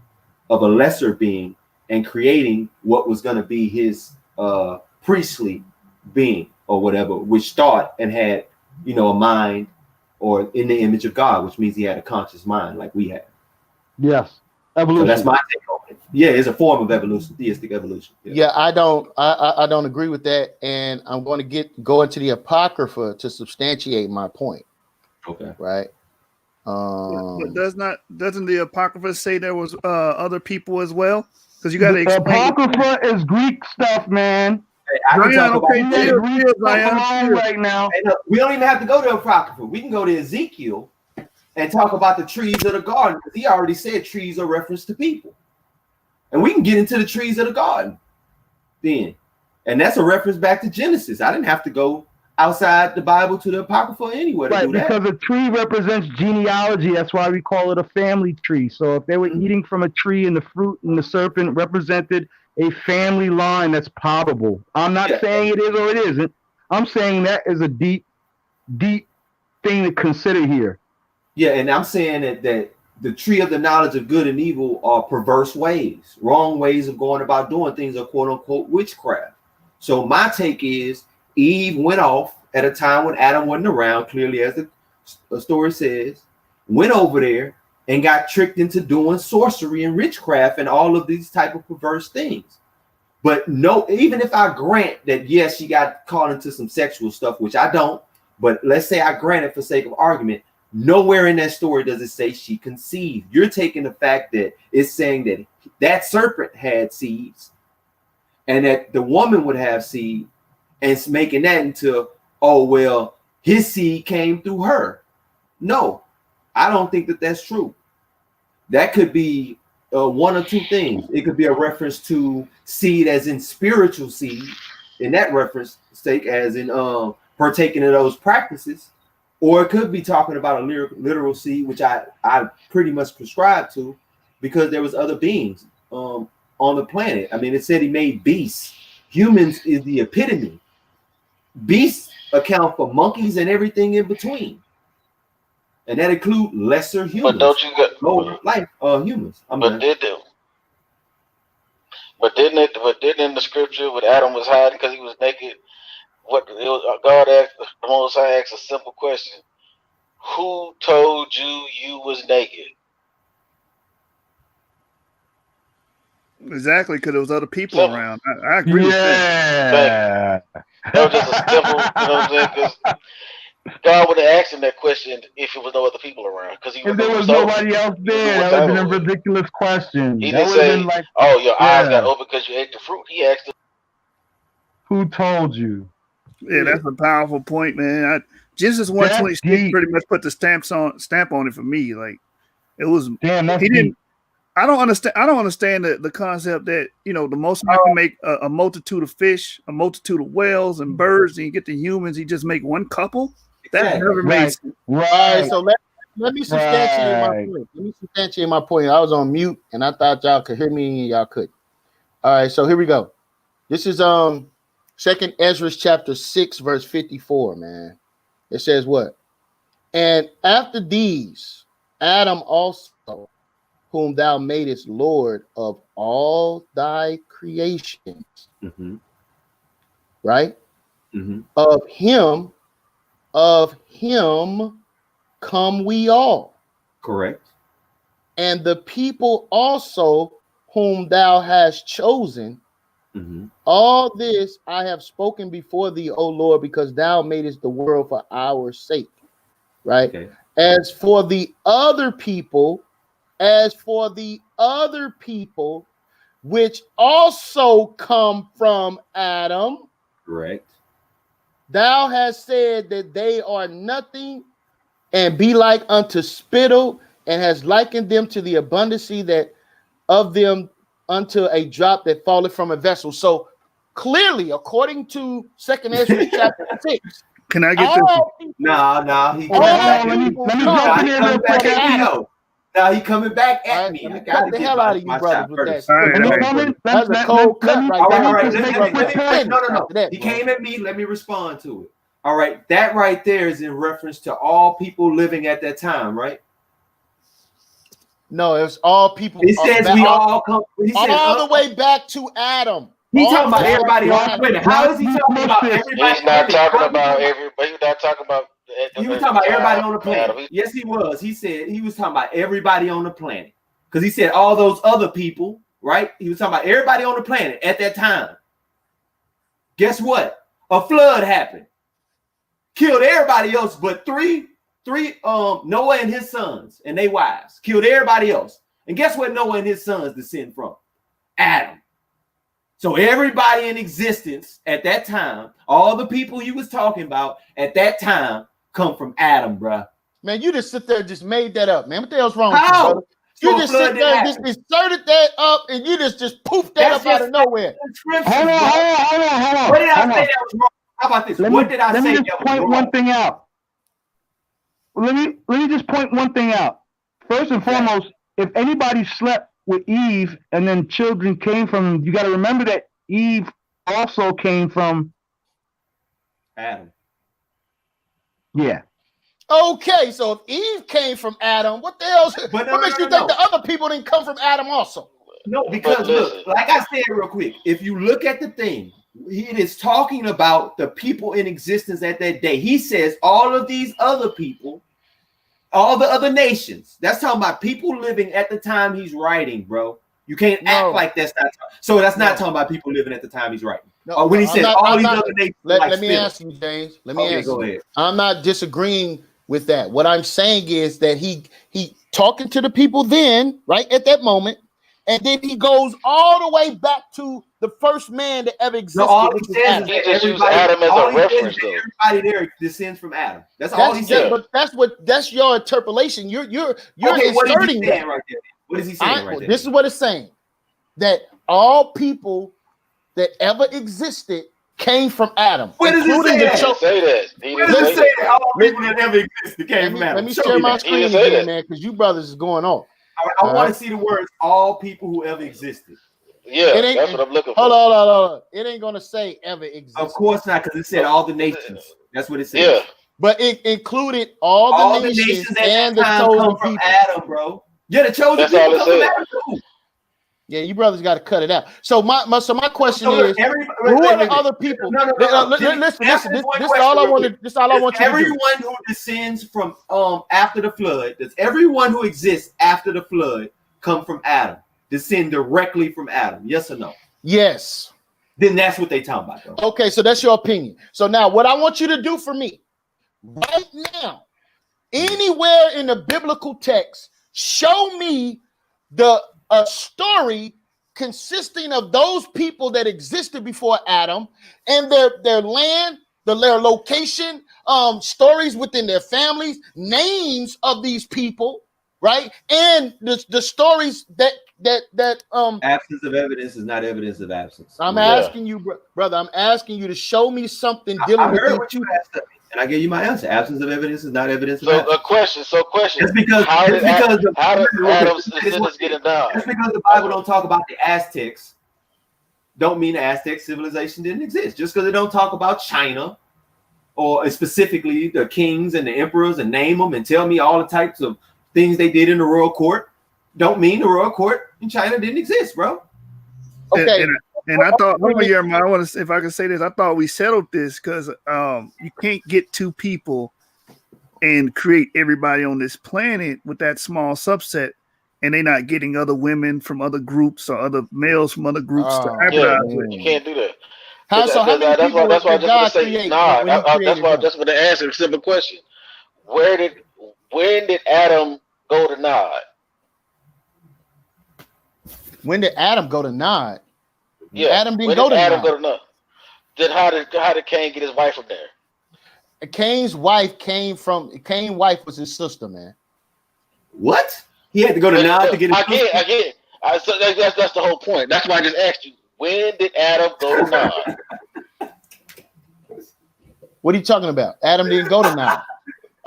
of a lesser being and creating what was going to be his priestly being or whatever, which thought and had, a mind or in the image of God, which means he had a conscious mind like we have. Yes. Evolution. So that's my take on it. Yeah, it's a form of evolution, theistic evolution. Yeah, I don't agree with that, and I'm going to go into the Apocrypha to substantiate my point. Okay. Right. But doesn't the Apocrypha say there was other people as well? Because you got to explain. Apocrypha is Greek stuff, man. Right now. We don't even have to go to Apocrypha. We can go to Ezekiel and talk about the trees of the garden, because he already said trees are reference to people. And we can get into the trees of the garden then. And that's a reference back to Genesis. I didn't have to go outside the Bible to the Apocrypha anywhere to do that. Because a tree represents genealogy. That's why we call it a family tree. So if they were eating from a tree and the fruit and the serpent represented a family line that's probable. I'm not saying it is or it isn't. I'm saying that is a deep, deep thing to consider here. Yeah, and I'm saying that the tree of the knowledge of good and evil are perverse ways, wrong ways of going about doing things, are quote unquote witchcraft. So my take is Eve went off at a time when Adam wasn't around, clearly as the story says, went over there and got tricked into doing sorcery and witchcraft and all of these type of perverse things. But no, even if I grant that, yes, she got caught into some sexual stuff, which I don't, but let's say I grant it for sake of argument, nowhere in that story does it say she conceived. You're taking the fact that it's saying that that serpent had seeds and that the woman would have seed, and it's making that into, oh, well, his seed came through her. No, I don't think that that's true. That could be one or two things. It could be a reference to seed as in spiritual seed, in that reference sake, as in partaking of those practices, or it could be talking about a literal seed, which I pretty much prescribe to, because there was other beings on the planet. I mean, it said he made beasts. Humans is the epitome. Beasts account for monkeys and everything in between, and that include lesser humans. But don't you got lower life humans? But didn't in the scripture when Adam was hiding because he was naked, God asked, the Most High asked a simple question: who told you was naked? Exactly, because there was other people around. I agree with that. That was just a simple, you know what I'm saying? Because God would have asked him that question if there was no other people around. Because if there was nobody else there, that would have been a ridiculous question. He didn't say, like, "Oh, your eyes got open because you ate the fruit." He asked him, "Who told you?" Yeah, that's a powerful point, man. Genesis 1:26 pretty much put the stamp on it for me. Like, it was. Damn, that's he didn't. I don't understand the concept that, you know, the Most High can make a multitude of fish, a multitude of whales and birds, and you get the humans. He just make one couple. That never made sense. Right. All right, so let me substantiate my point. Let me substantiate my point. I was on mute and I thought y'all could hear me and y'all couldn't. All right, so here we go. This is 2nd Ezra chapter 6, verse 54, man. It says what? And after these, Adam also, whom thou madest Lord of all thy creations, right? Of him come we all. Correct. And the people also whom thou hast chosen, all this I have spoken before thee, O Lord, because thou madest the world for our sake, right? Okay. As for the other people, which also come from Adam, correct, thou hast said that they are nothing and be like unto spittle, and has likened them to the abundancy that of them unto a drop that falleth from a vessel. So clearly, according to 2nd Ezra chapter 6, can I get this? No, he coming back. Let me jump in here real quick. Now he coming back at me. I got the hell out of you, brothers, with that. That's a cold cut right there. All right. No. He came at me. Let me respond to it. All right. That right there is in reference to all people living at that time, right? No, it's all people. He says we all come. He says all the way back to Adam. He's talking about everybody on the planet. How is he talking about everybody? He's not talking about everybody. He's not talking about. He was talking about everybody on the planet. Yes, he was. He said he was talking about everybody on the planet, because he said all those other people, right? He was talking about everybody on the planet at that time. Guess what? A flood happened, killed everybody else, but three Noah and his sons and their wives, killed everybody else. And guess what Noah and his sons descend from? Adam. So everybody in existence at that time, all the people you was talking about at that time, come from Adam, bro. Man, you just sit there and just made that up, man. What the hell's wrong with you, brother? You just sit there and just inserted that up, and you just poofed that up out of nowhere. Hold on. What did I say that was wrong? How about this? What did I say? Let me just point one thing out. Let me just point one thing out. First and foremost, if anybody slept with Eve and then children came from, you got to remember that Eve also came from Adam. Yeah. Okay, so if Eve came from Adam, what the hell? What makes you think the other people didn't come from Adam also? No, because look, like I said real quick, if you look at the thing, it is talking about the people in existence at that day. He says all of these other people All the other nations. That's talking about people living at the time he's writing, bro. You can't act like that's not. So that's not talking about people living at the time he's writing. No, when he says all these other nations, let me ask you, James. Let me ask go you. ahead. I'm not disagreeing with that. What I'm saying is that he talking to the people then, right at that moment, and then he goes all the way back to the first man that ever existed. No, all he says is that everybody, Adam as a reference, though. Everybody there descends from Adam. That's all he said. But that's your interpolation. You're okay, what is he inserting saying right there? What is he saying right there? This is what it's saying. That all people that ever existed came from Adam. Where does it say that? He didn't say that. Where does it say that all people that ever existed came from Adam? Let me share my screen again, man, because you brothers is going on. I want to see the words all people who ever existed. Yeah, that's what I'm looking for. Hold on. It ain't gonna say ever existed. Of course not, because it said all the nations. That's what it said. Yeah. But it included all the nations and the chosen from people. Adam, bro. Yeah, the chosen That's all people it come from said. Adam too. Yeah, you brothers got to cut it out. So my question is, who wait, are the other people? No. Listen. This is all I want to. This is all I want you to do. Everyone who descends from after the flood, does everyone who exists after the flood come from Adam? Descend directly from Adam? Yes or no? Yes. Then that's what they talking about, though. Okay, so that's your opinion. So now, what I want you to do for me right now, anywhere in the biblical text, show me a story consisting of those people that existed before Adam and their land, their location, stories within their families, names of these people, right? And the stories that absence of evidence is not evidence of absence. I'm asking you, brother. I'm asking you to show me something dealing with what you asked me, and I gave you my answer. Absence of evidence is not evidence of So absence. question. That's because how did Adam's that's descendants get it done? Just because the Bible don't talk about the Aztecs, don't mean the Aztec civilization didn't exist. Just because it don't talk about China, or specifically the kings and the emperors, and name them and tell me all the types of things they did in the royal court, don't mean the royal court in China didn't exist, bro. Okay. And I thought, I want to, if I can say this, I thought we settled this because you can't get two people and create everybody on this planet with that small subset, and they're not getting other women from other groups or other males from other groups to hybridize with. You can't do that. That's why I just want to say. That's why I just want to answer a simple question. When did Adam go to Nod? When did Adam go to Nod? Yeah, Adam didn't go to Nod. Then how did Cain get his wife from there? Cain's wife was his sister, man. What? He had to go to Nod to get his sister? I get it. So that's the whole point. That's why I just asked you. When did Adam go to Nod? What are you talking about? Adam didn't go to Nod.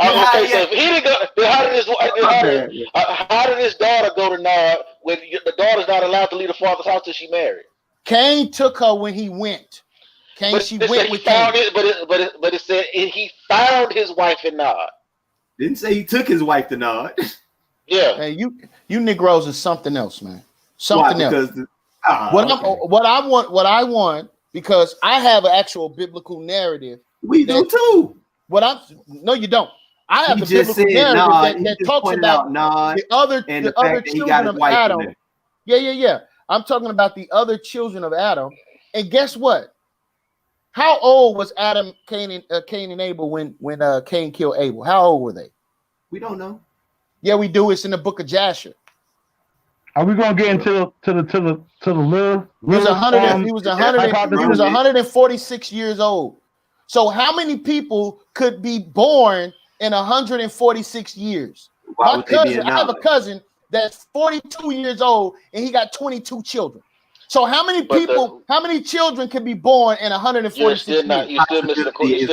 Okay, so if he didn't go, how did his daughter go to Nod when the daughter's not allowed to leave the father's house till she married? Cain took her when he went. But it said he found his wife in Nod. Didn't say he took his wife to Nod. Yeah. Hey, you Negroes is something else, man. Something else. What I want, because I have an actual biblical narrative. We do too. No, you don't. I have a biblical narrative that talks about the other children of Adam. Yeah. I'm talking about the other children of Adam. And guess what? How old was Adam, Cain, and Abel when Cain killed Abel? How old were they? We don't know. Yeah, we do. It's in the book of Jasher. Are we gonna get into the little? He was 146 years old. So how many people could be born in 146 years? I have a cousin that's 42 years old and he got 22 children. So how many children can be born in 146 years? You still missing the question.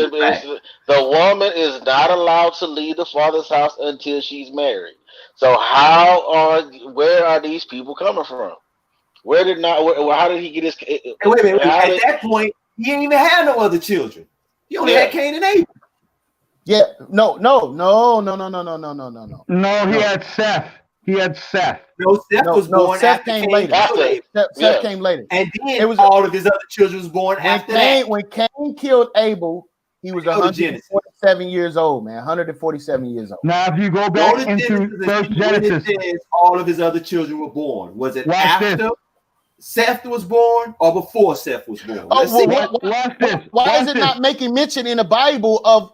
The woman is not allowed to leave the father's house until she's married. So where are these people coming from? How did he get his? Wait. At that point, he didn't even have no other children. He only had Cain and Abel. Yeah, no. No, he had Seth. No, Seth was born Seth after came Cain. later. Seth came later. And then all of his other children was born after that. When Cain killed Abel, he was 146 147 years old, man. 147 years old. Now, if you go The back only into difference is First when Genesis, it says all of his other children were born. Was it Watch after this. Seth was born or before Seth was born? Oh, Let's see. watch this. Why Watch is it this. not making mention in the Bible of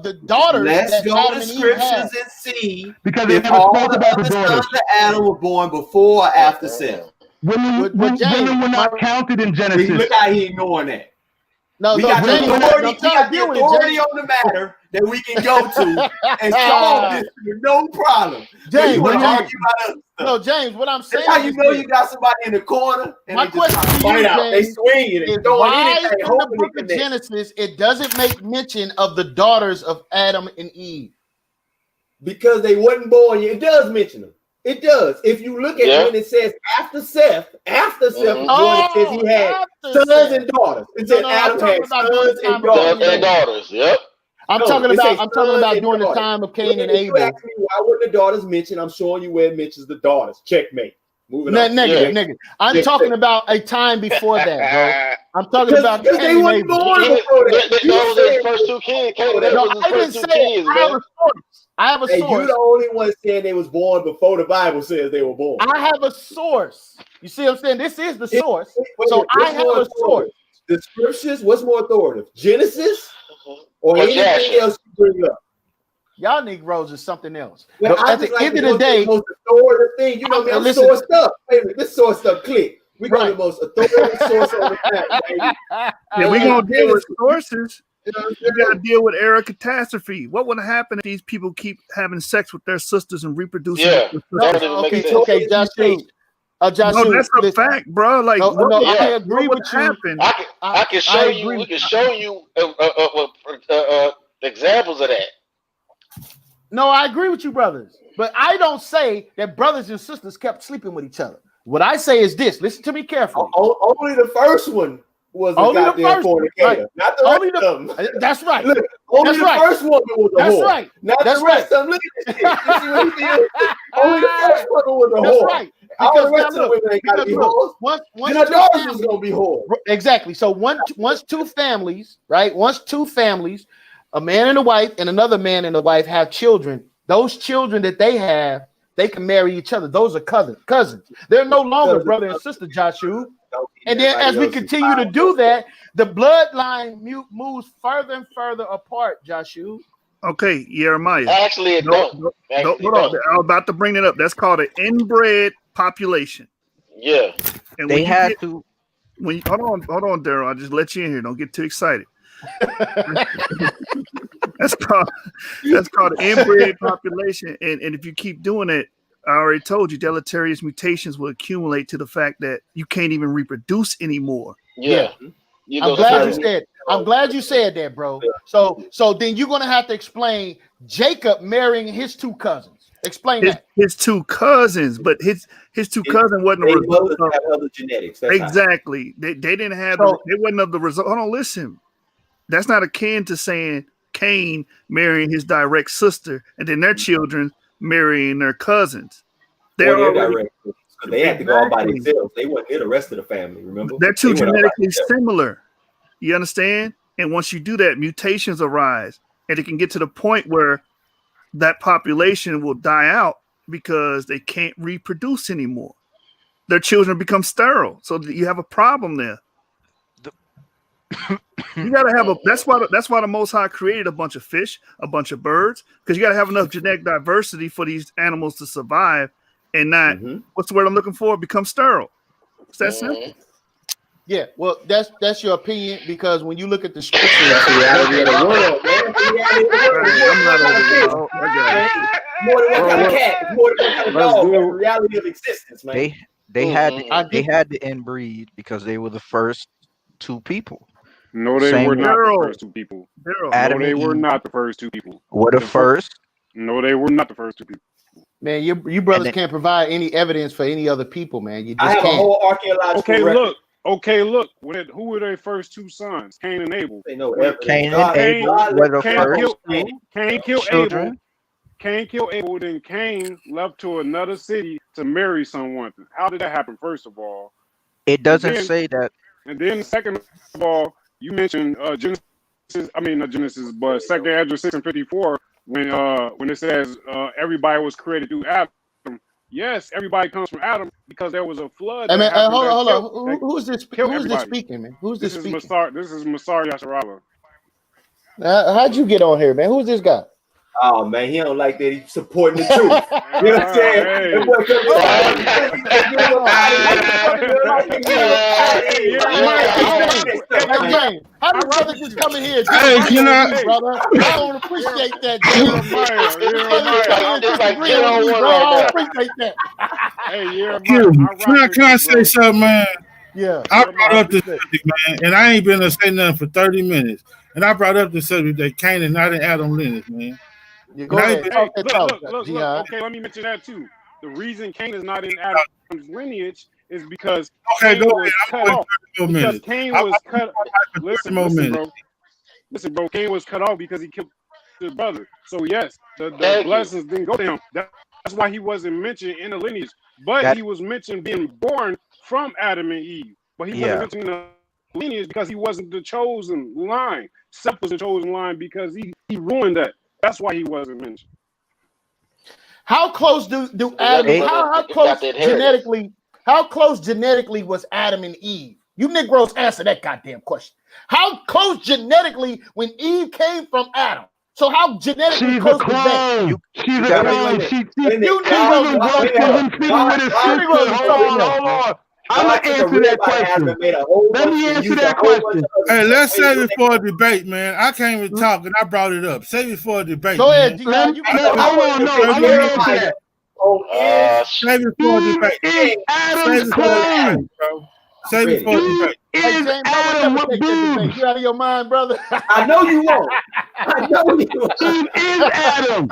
the daughters Let's that go Adam to and Eve scriptures had? and see Because it if never all spoke the about the other daughters. sons of Adam were born before or after Seth. Women were not counted in See, Genesis. look how he ignoring that. No, we no, got James, the authority, I'm trying to deal with it, authority James. on the matter that we can go to and solve this with no problem. James, you want to James, argue about other stuff. no, James, what I'm saying That's how you is know this. you got somebody in the corner and My they just question to fight you, out. They James, swing it is and throwing why anything, in the hoping book it of connects. Genesis it doesn't make mention of the daughters of Adam and Eve? Because they wasn't born yet. It does mention them. It does. If you look at when it says after Seth was born, it says he had sons and daughters. It said Adam had sons and daughters. Yep. I'm talking about during the time of Cain and Abel. You ask me why wouldn't the daughters mention? I'm showing you where it mentions the daughters. Checkmate. Moving on. Negative. I'm talking about a time before that, bro. I'm talking about because they Cain and weren't Abel. born before that. Those are his first two kids. No, I didn't say it. I have a source. You're the only one saying they was born before the Bible says they were born. I have a source. You see what I'm saying? This is the source. So I have a source. The scriptures, what's more authoritative? Genesis or anything else you bring up? Y'all Negroes is something else. Well, At the end of the day, most authoritative thing. You know me, I'm sourced up. Wait a minute, this sourced up click. We got the most authoritative source on the planet, baby. Yeah, we're gonna deal with sources. You gotta deal with era catastrophe. What would happen if these people keep having sex with their sisters and reproducing? Yeah, okay, Joshua. No, that's a fact, bro. Like, I agree with you. I can show you. We can show you examples of that. No, I agree with you, brothers. But I don't say that brothers and sisters kept sleeping with each other. What I say is this. Listen to me carefully. Only the first one was a goddamn fornicator. Not the rest of them. That's right. Look, only the first woman was a whore. That's right. Not the rest of them. Look at this shit. You see what he did? Only the first woman was a whore. That's right. All the rest of the women ain't got to be whores. Once the daughters was going to be whores. Exactly. So once two families, right? Once two families, a man and a wife and another man and a wife have children, those children that they have, they can marry each other. Those are cousins. They're no longer brother and sister, Joshua. And then as we continue to do that, the bloodline moves further and further apart, Joshua. Okay, Jeremiah. Actually, it don't. Hold on. I'm about to bring it up. That's called an inbred population. Yeah. And they had to. Hold on, Daryl. I just let you in here. Don't get too excited. That's called an inbred population. And if you keep doing it, I already told you, deleterious mutations will accumulate to the fact that you can't even reproduce anymore. Yeah. I'm glad you said that, bro. So then you're gonna have to explain Jacob marrying his two cousins. Explain that. His two cousins, but his two cousins wasn't a result of other genetics. Exactly. They didn't have they wasn't of the result. Hold on, listen. That's not akin to saying Cain marrying his direct sister and then their children marrying their cousins. They had to go all by themselves. They weren't in the rest of the family, remember? They're too genetically similar. You understand? And once you do that, mutations arise. And it can get to the point where that population will die out because they can't reproduce anymore. Their children become sterile. So you have a problem there. You gotta have that's why the Most High created a bunch of fish, a bunch of birds, because you gotta have enough genetic diversity for these animals to survive and not what's the word I'm looking for? Become sterile. It's that simple. Yeah, well, that's your opinion because when you look at the scriptures, that's the reality of the world, man. More than one kind of cat, more than one kind of dog. That's the reality of existence, man. They had to inbreed because they were the first two people. No, they were not the first two people. Adam no, they and were Eve not the first two people. were the first. No, they were not the first two people. Man, you brothers can't provide any evidence for any other people, man. You just I have can't. a whole archaeological record. Look. Who were their first two sons? Cain and Abel. They know Cain and Abel were the first. Cain killed Abel. Cain killed Abel. Then Cain left to another city to marry someone. How did that happen? First of all, it doesn't say that. And then, second of all, you mentioned Genesis I mean not Genesis, but 2nd Ezra 6:54, when it says everybody was created through Adam. Yes, everybody comes from Adam because there was a flood. Hey, man, happened hold on. Who's this everybody. speaking, man? Who's this speaking? This is Masar Yasharala. How'd you get on here, man? Who's this guy? Oh man, he don't like that. He's supporting the truth. You know what I'm saying? How do brother just come in here? Hey, can I? Brother, I don't appreciate that. I don't appreciate that. Hey, can I say something, man? Yeah. I brought up the subject, man, and I ain't been to say nothing for 30 minutes. And I brought up the subject that Cain is not in Adam lineage, man. Yeah, go ahead. Look, okay, let me mention that too. The reason Cain is not in Adam's lineage is because Cain was cut off. Because Cain was cut. Listen, bro. Cain was cut off because he killed his brother. So yes, the blessings didn't go to him. That's why he wasn't mentioned in the lineage. But he was mentioned being born from Adam and Eve. But he wasn't mentioned in the lineage because he wasn't the chosen line. Seth was the chosen line because he ruined that. That's why he wasn't mentioned. How close do Adam? How close genetically? How close genetically was Adam and Eve? You Negroes answer that goddamn question. How close genetically when Eve came from Adam? So how genetically close was that? She's a clone. Hold on. I'm gonna answer that question. Let me answer that question. Hey, let's save it for a debate, man. I came to talk and I brought it up. Save it for a debate. Go ahead, hold on. Save it for a debate. Adam's clone. Save it for a debate. Is Adam what boobs? You out of your mind, brother? I know you won't. I know you won't. Eve is Adam.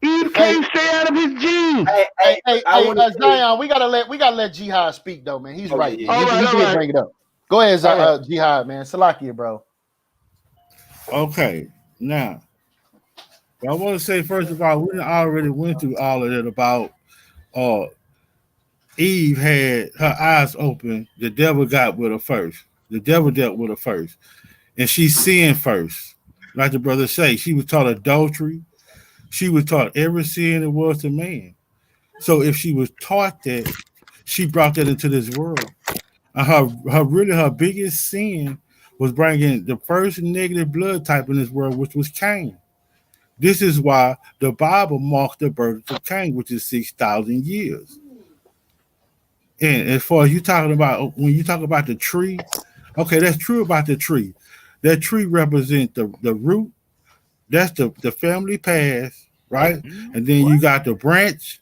Eve can't stay out of his genes. Hey, Zion, we gotta let Jihad speak though, man. He's right. Yeah. All right. Bring it up. Go ahead, Jihad, man. Salakia, bro. Okay, now I want to say first of all, we already went through all of that about Eve had her eyes open. The devil got with her first. The devil dealt with her first, and she sinned first. Like the brother say, she was taught adultery. She was taught every sin there was to man. So if she was taught that, she brought that into this world. And her biggest sin was bringing the first negative blood type in this world, which was Cain. This is why the Bible marks the birth of Cain, which is 6,000 years. And as far as you talking about, when you talk about the tree, okay, that's true about the tree. That tree represents the root. That's the family past, right? And then you got the branch,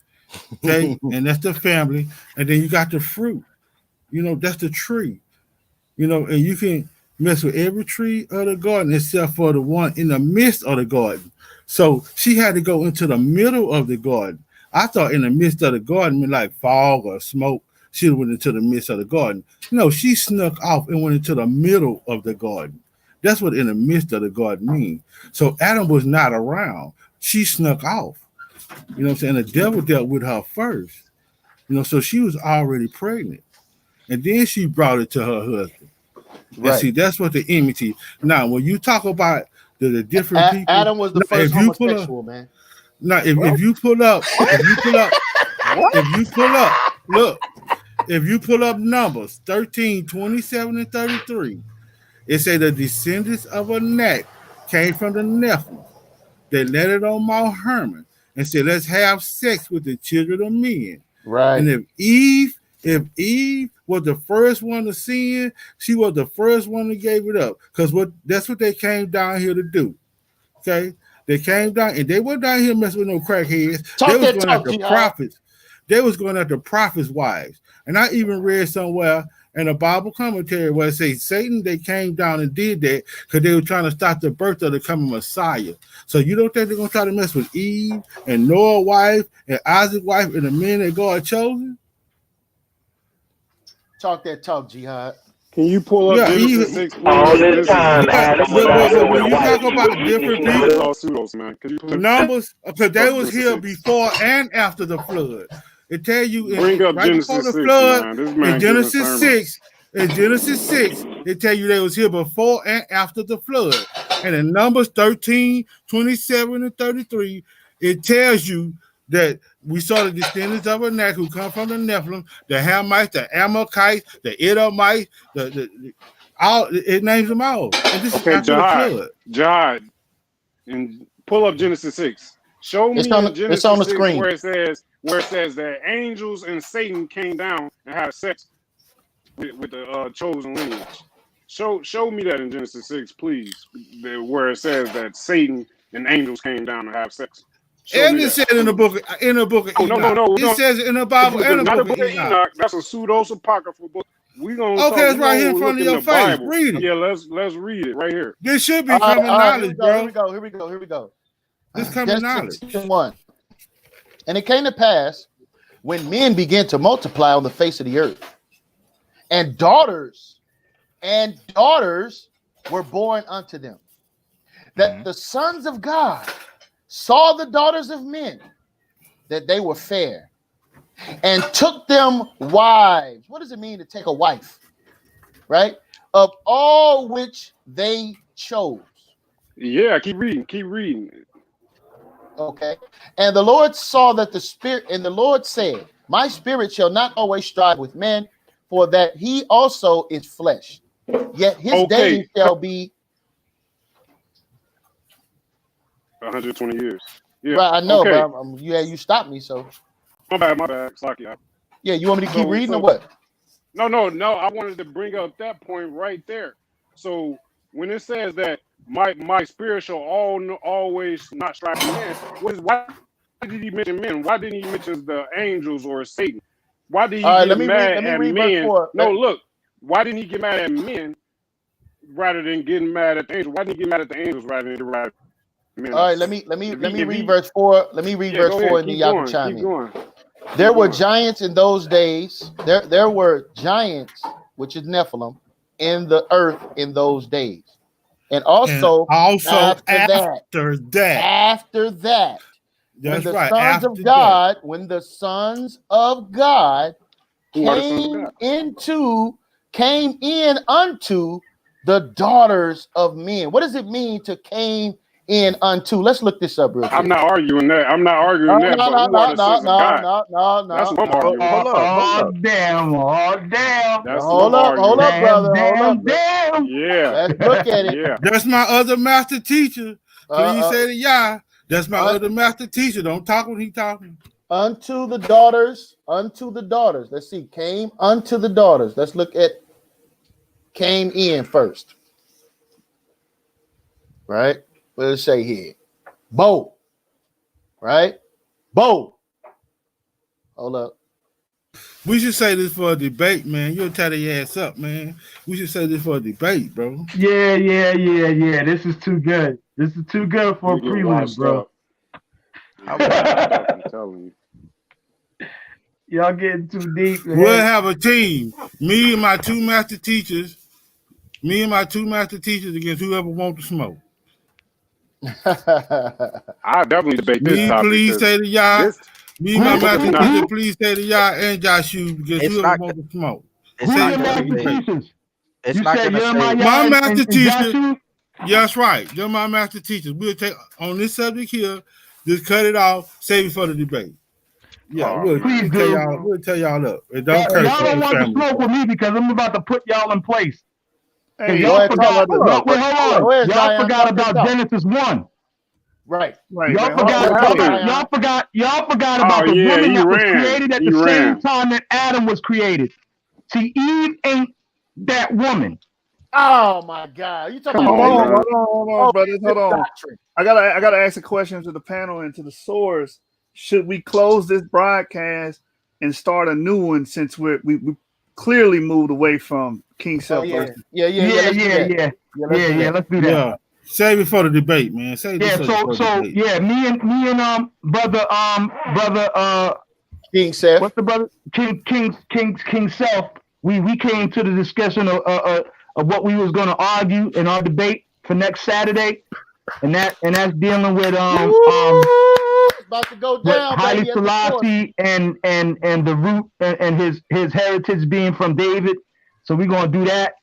okay, and that's the family. And then you got the fruit. You know, that's the tree. You know, and you can mess with every tree of the garden except for the one in the midst of the garden. So she had to go into the middle of the garden. I thought in the midst of the garden meant like fog or smoke. She went into the midst of the garden. No, she snuck off and went into the middle of the garden. That's what in the midst of the garden means. So Adam was not around. She snuck off. You know what I'm saying? The devil dealt with her first. You know, so she was already pregnant. And then she brought it to her husband. Right. And see, that's what the enmity. Now, when you talk about the different people, Adam was the first homosexual, man. Now, if you pull up, if you pull up Numbers 13, 27, and 33, it say the descendants of Anak came from the Nephilim. They landed on Mount Hermon and said, let's have sex with the children of men. Right. And if Eve was the first one to sin, she was the first one that gave it up. Because that's what they came down here to do. Okay? They came down and they weren't down here messing with no crackheads. They was going after prophets. They was going after prophets' wives. And I even read somewhere in a Bible commentary where it says Satan, they came down and did that because they were trying to stop the birth of the coming Messiah. So you don't think they're going to try to mess with Eve and Noah's wife and Isaac's wife and the men that God chosen? Talk that talk, Jihad. Can you pull up Genesis 6? All this time, Adam was when you talk about different people, Numbers, because they was here before and after the flood. It tell you bring up right Genesis before the 6, flood man. in Genesis 6, In Genesis 6, it tell you they was here before and after the flood. And in Numbers 13, 27, and 33, it tells you that we saw the descendants of Anak who come from the Nephilim, the Hamites, the Amalekites, the Edomites, all it names them all. And this is after the flood. Jihad, and pull up Genesis 6. Show me in Genesis 6 where it says that angels and Satan came down and had sex with the chosen lineage. Show me that in Genesis 6, please, where it says that Satan and angels came down to have sex. And it said in the book of Enoch. No. It says in the Bible and the book of Enoch. That's a pseudo-apocryphal book. We gonna it's right here in front of your face. Bible. Read it. Yeah, let's read it right here. This should be common knowledge, bro. Here we go. This common knowledge. 1. And it came to pass when men began to multiply on the face of the earth, and daughters were born unto them, that the sons of God saw the daughters of men, that they were fair, and took them wives. What does it mean to take a wife? Right? Of all which they chose. Yeah, keep reading. Okay. And the Lord saw that and the Lord said, my spirit shall not always strive with men, for that he also is flesh. Yet his days shall be 120 years. Yeah, right. I know, but you stopped me, so my bad. Sorry. Yeah, you want me to keep reading or what? No. I wanted to bring up that point right there. So when it says that my spirit shall always not strive for men, why did he mention men? Why didn't he mention the angels or Satan? Why did he get mad at men? No, look. Why didn't he get mad at men rather than getting mad at the angels? Why didn't he get mad at the angels rather than the men? All right, let me read verse 4. Let me read verse 4 and then y'all can chime in. There were giants in those days. There were giants, which is Nephilim, in the earth in those days. And also after that. That's when the right. Sons of God, when the sons of God came in unto the daughters of men. What does it mean to came in unto? Let's look this up real quick. I'm not arguing that. That's what I'm arguing. Hold up. Damn. Hold up, brother. Damn. Yeah. Let's look at it. Yeah. That's my other master teacher. Please say the Yah. That's my other master teacher. Don't talk when he talking. Unto the daughters. Let's see. Came unto the daughters. Let's look at came in first. Right? What does it say here? Bo. Right? Bo. Hold up. We should say this for a debate, man. You'll tie your ass up, man. We should say this for a debate, bro. Yeah. This is too good. This is too good for a prelim, bro. I'm telling you. Y'all getting too deep, man. We'll have a team. Me and my two master teachers against whoever wants to smoke. I definitely debate this topic. Please say the Yah. Me and my master teacher, please say the Yah and Joshua against whoever wants to smoke. Who your master teachers? It's not going to say. My master teacher. Yeah, that's right. They're my master teachers. We'll take on this subject here, just cut it off, save it for the debate. Yeah, we'll tell y'all up. And don't curse. Y'all don't want to smoke with me because I'm about to put y'all in place. Hey, y'all forgot about Genesis 1. Right. Y'all forgot about the woman that was created at the same time that Adam was created. See, Eve ain't that woman. Oh my God! You talking about? Hold on, brothers. Hold on. I gotta ask a question to the panel and to the source. Should we close this broadcast and start a new one since we clearly moved away from Kyng Seth? Yeah. Let's do that. Yeah. Save it for the debate, man. Me and brother Kyng Seth. What's the brother? Kyng Seth. We came to the discussion of what we was going to argue in our debate for next Saturday, and that's dealing with it's about to go down, Haile Selassie and the root and his heritage being from David. So we're gonna do that,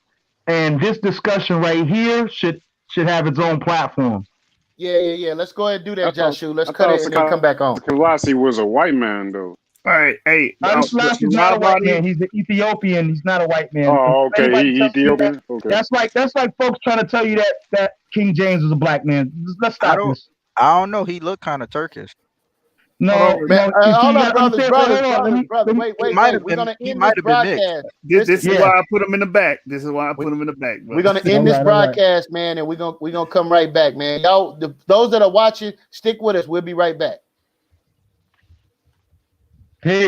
and this discussion right here should have its own platform. Yeah. Let's go ahead and do that, Joshua. Let's cut it and then come back on. Selassie was a white man, though. All right, hey, Selassie's not a white man. He's an Ethiopian. He's not a white man. Oh, okay, he Ethiopian. Okay. That's like folks trying to tell you that King James was a black man. Let's stop this. I don't know. He looked kind of Turkish. No, man. Hold on, brother. Wait. We're gonna end this broadcast. This is why I put him in the back. This is why I put him in the back. Bro. We're gonna end this broadcast, man, and we're gonna come right back, man. Y'all, those that are watching, stick with us. We'll be right back. Peace.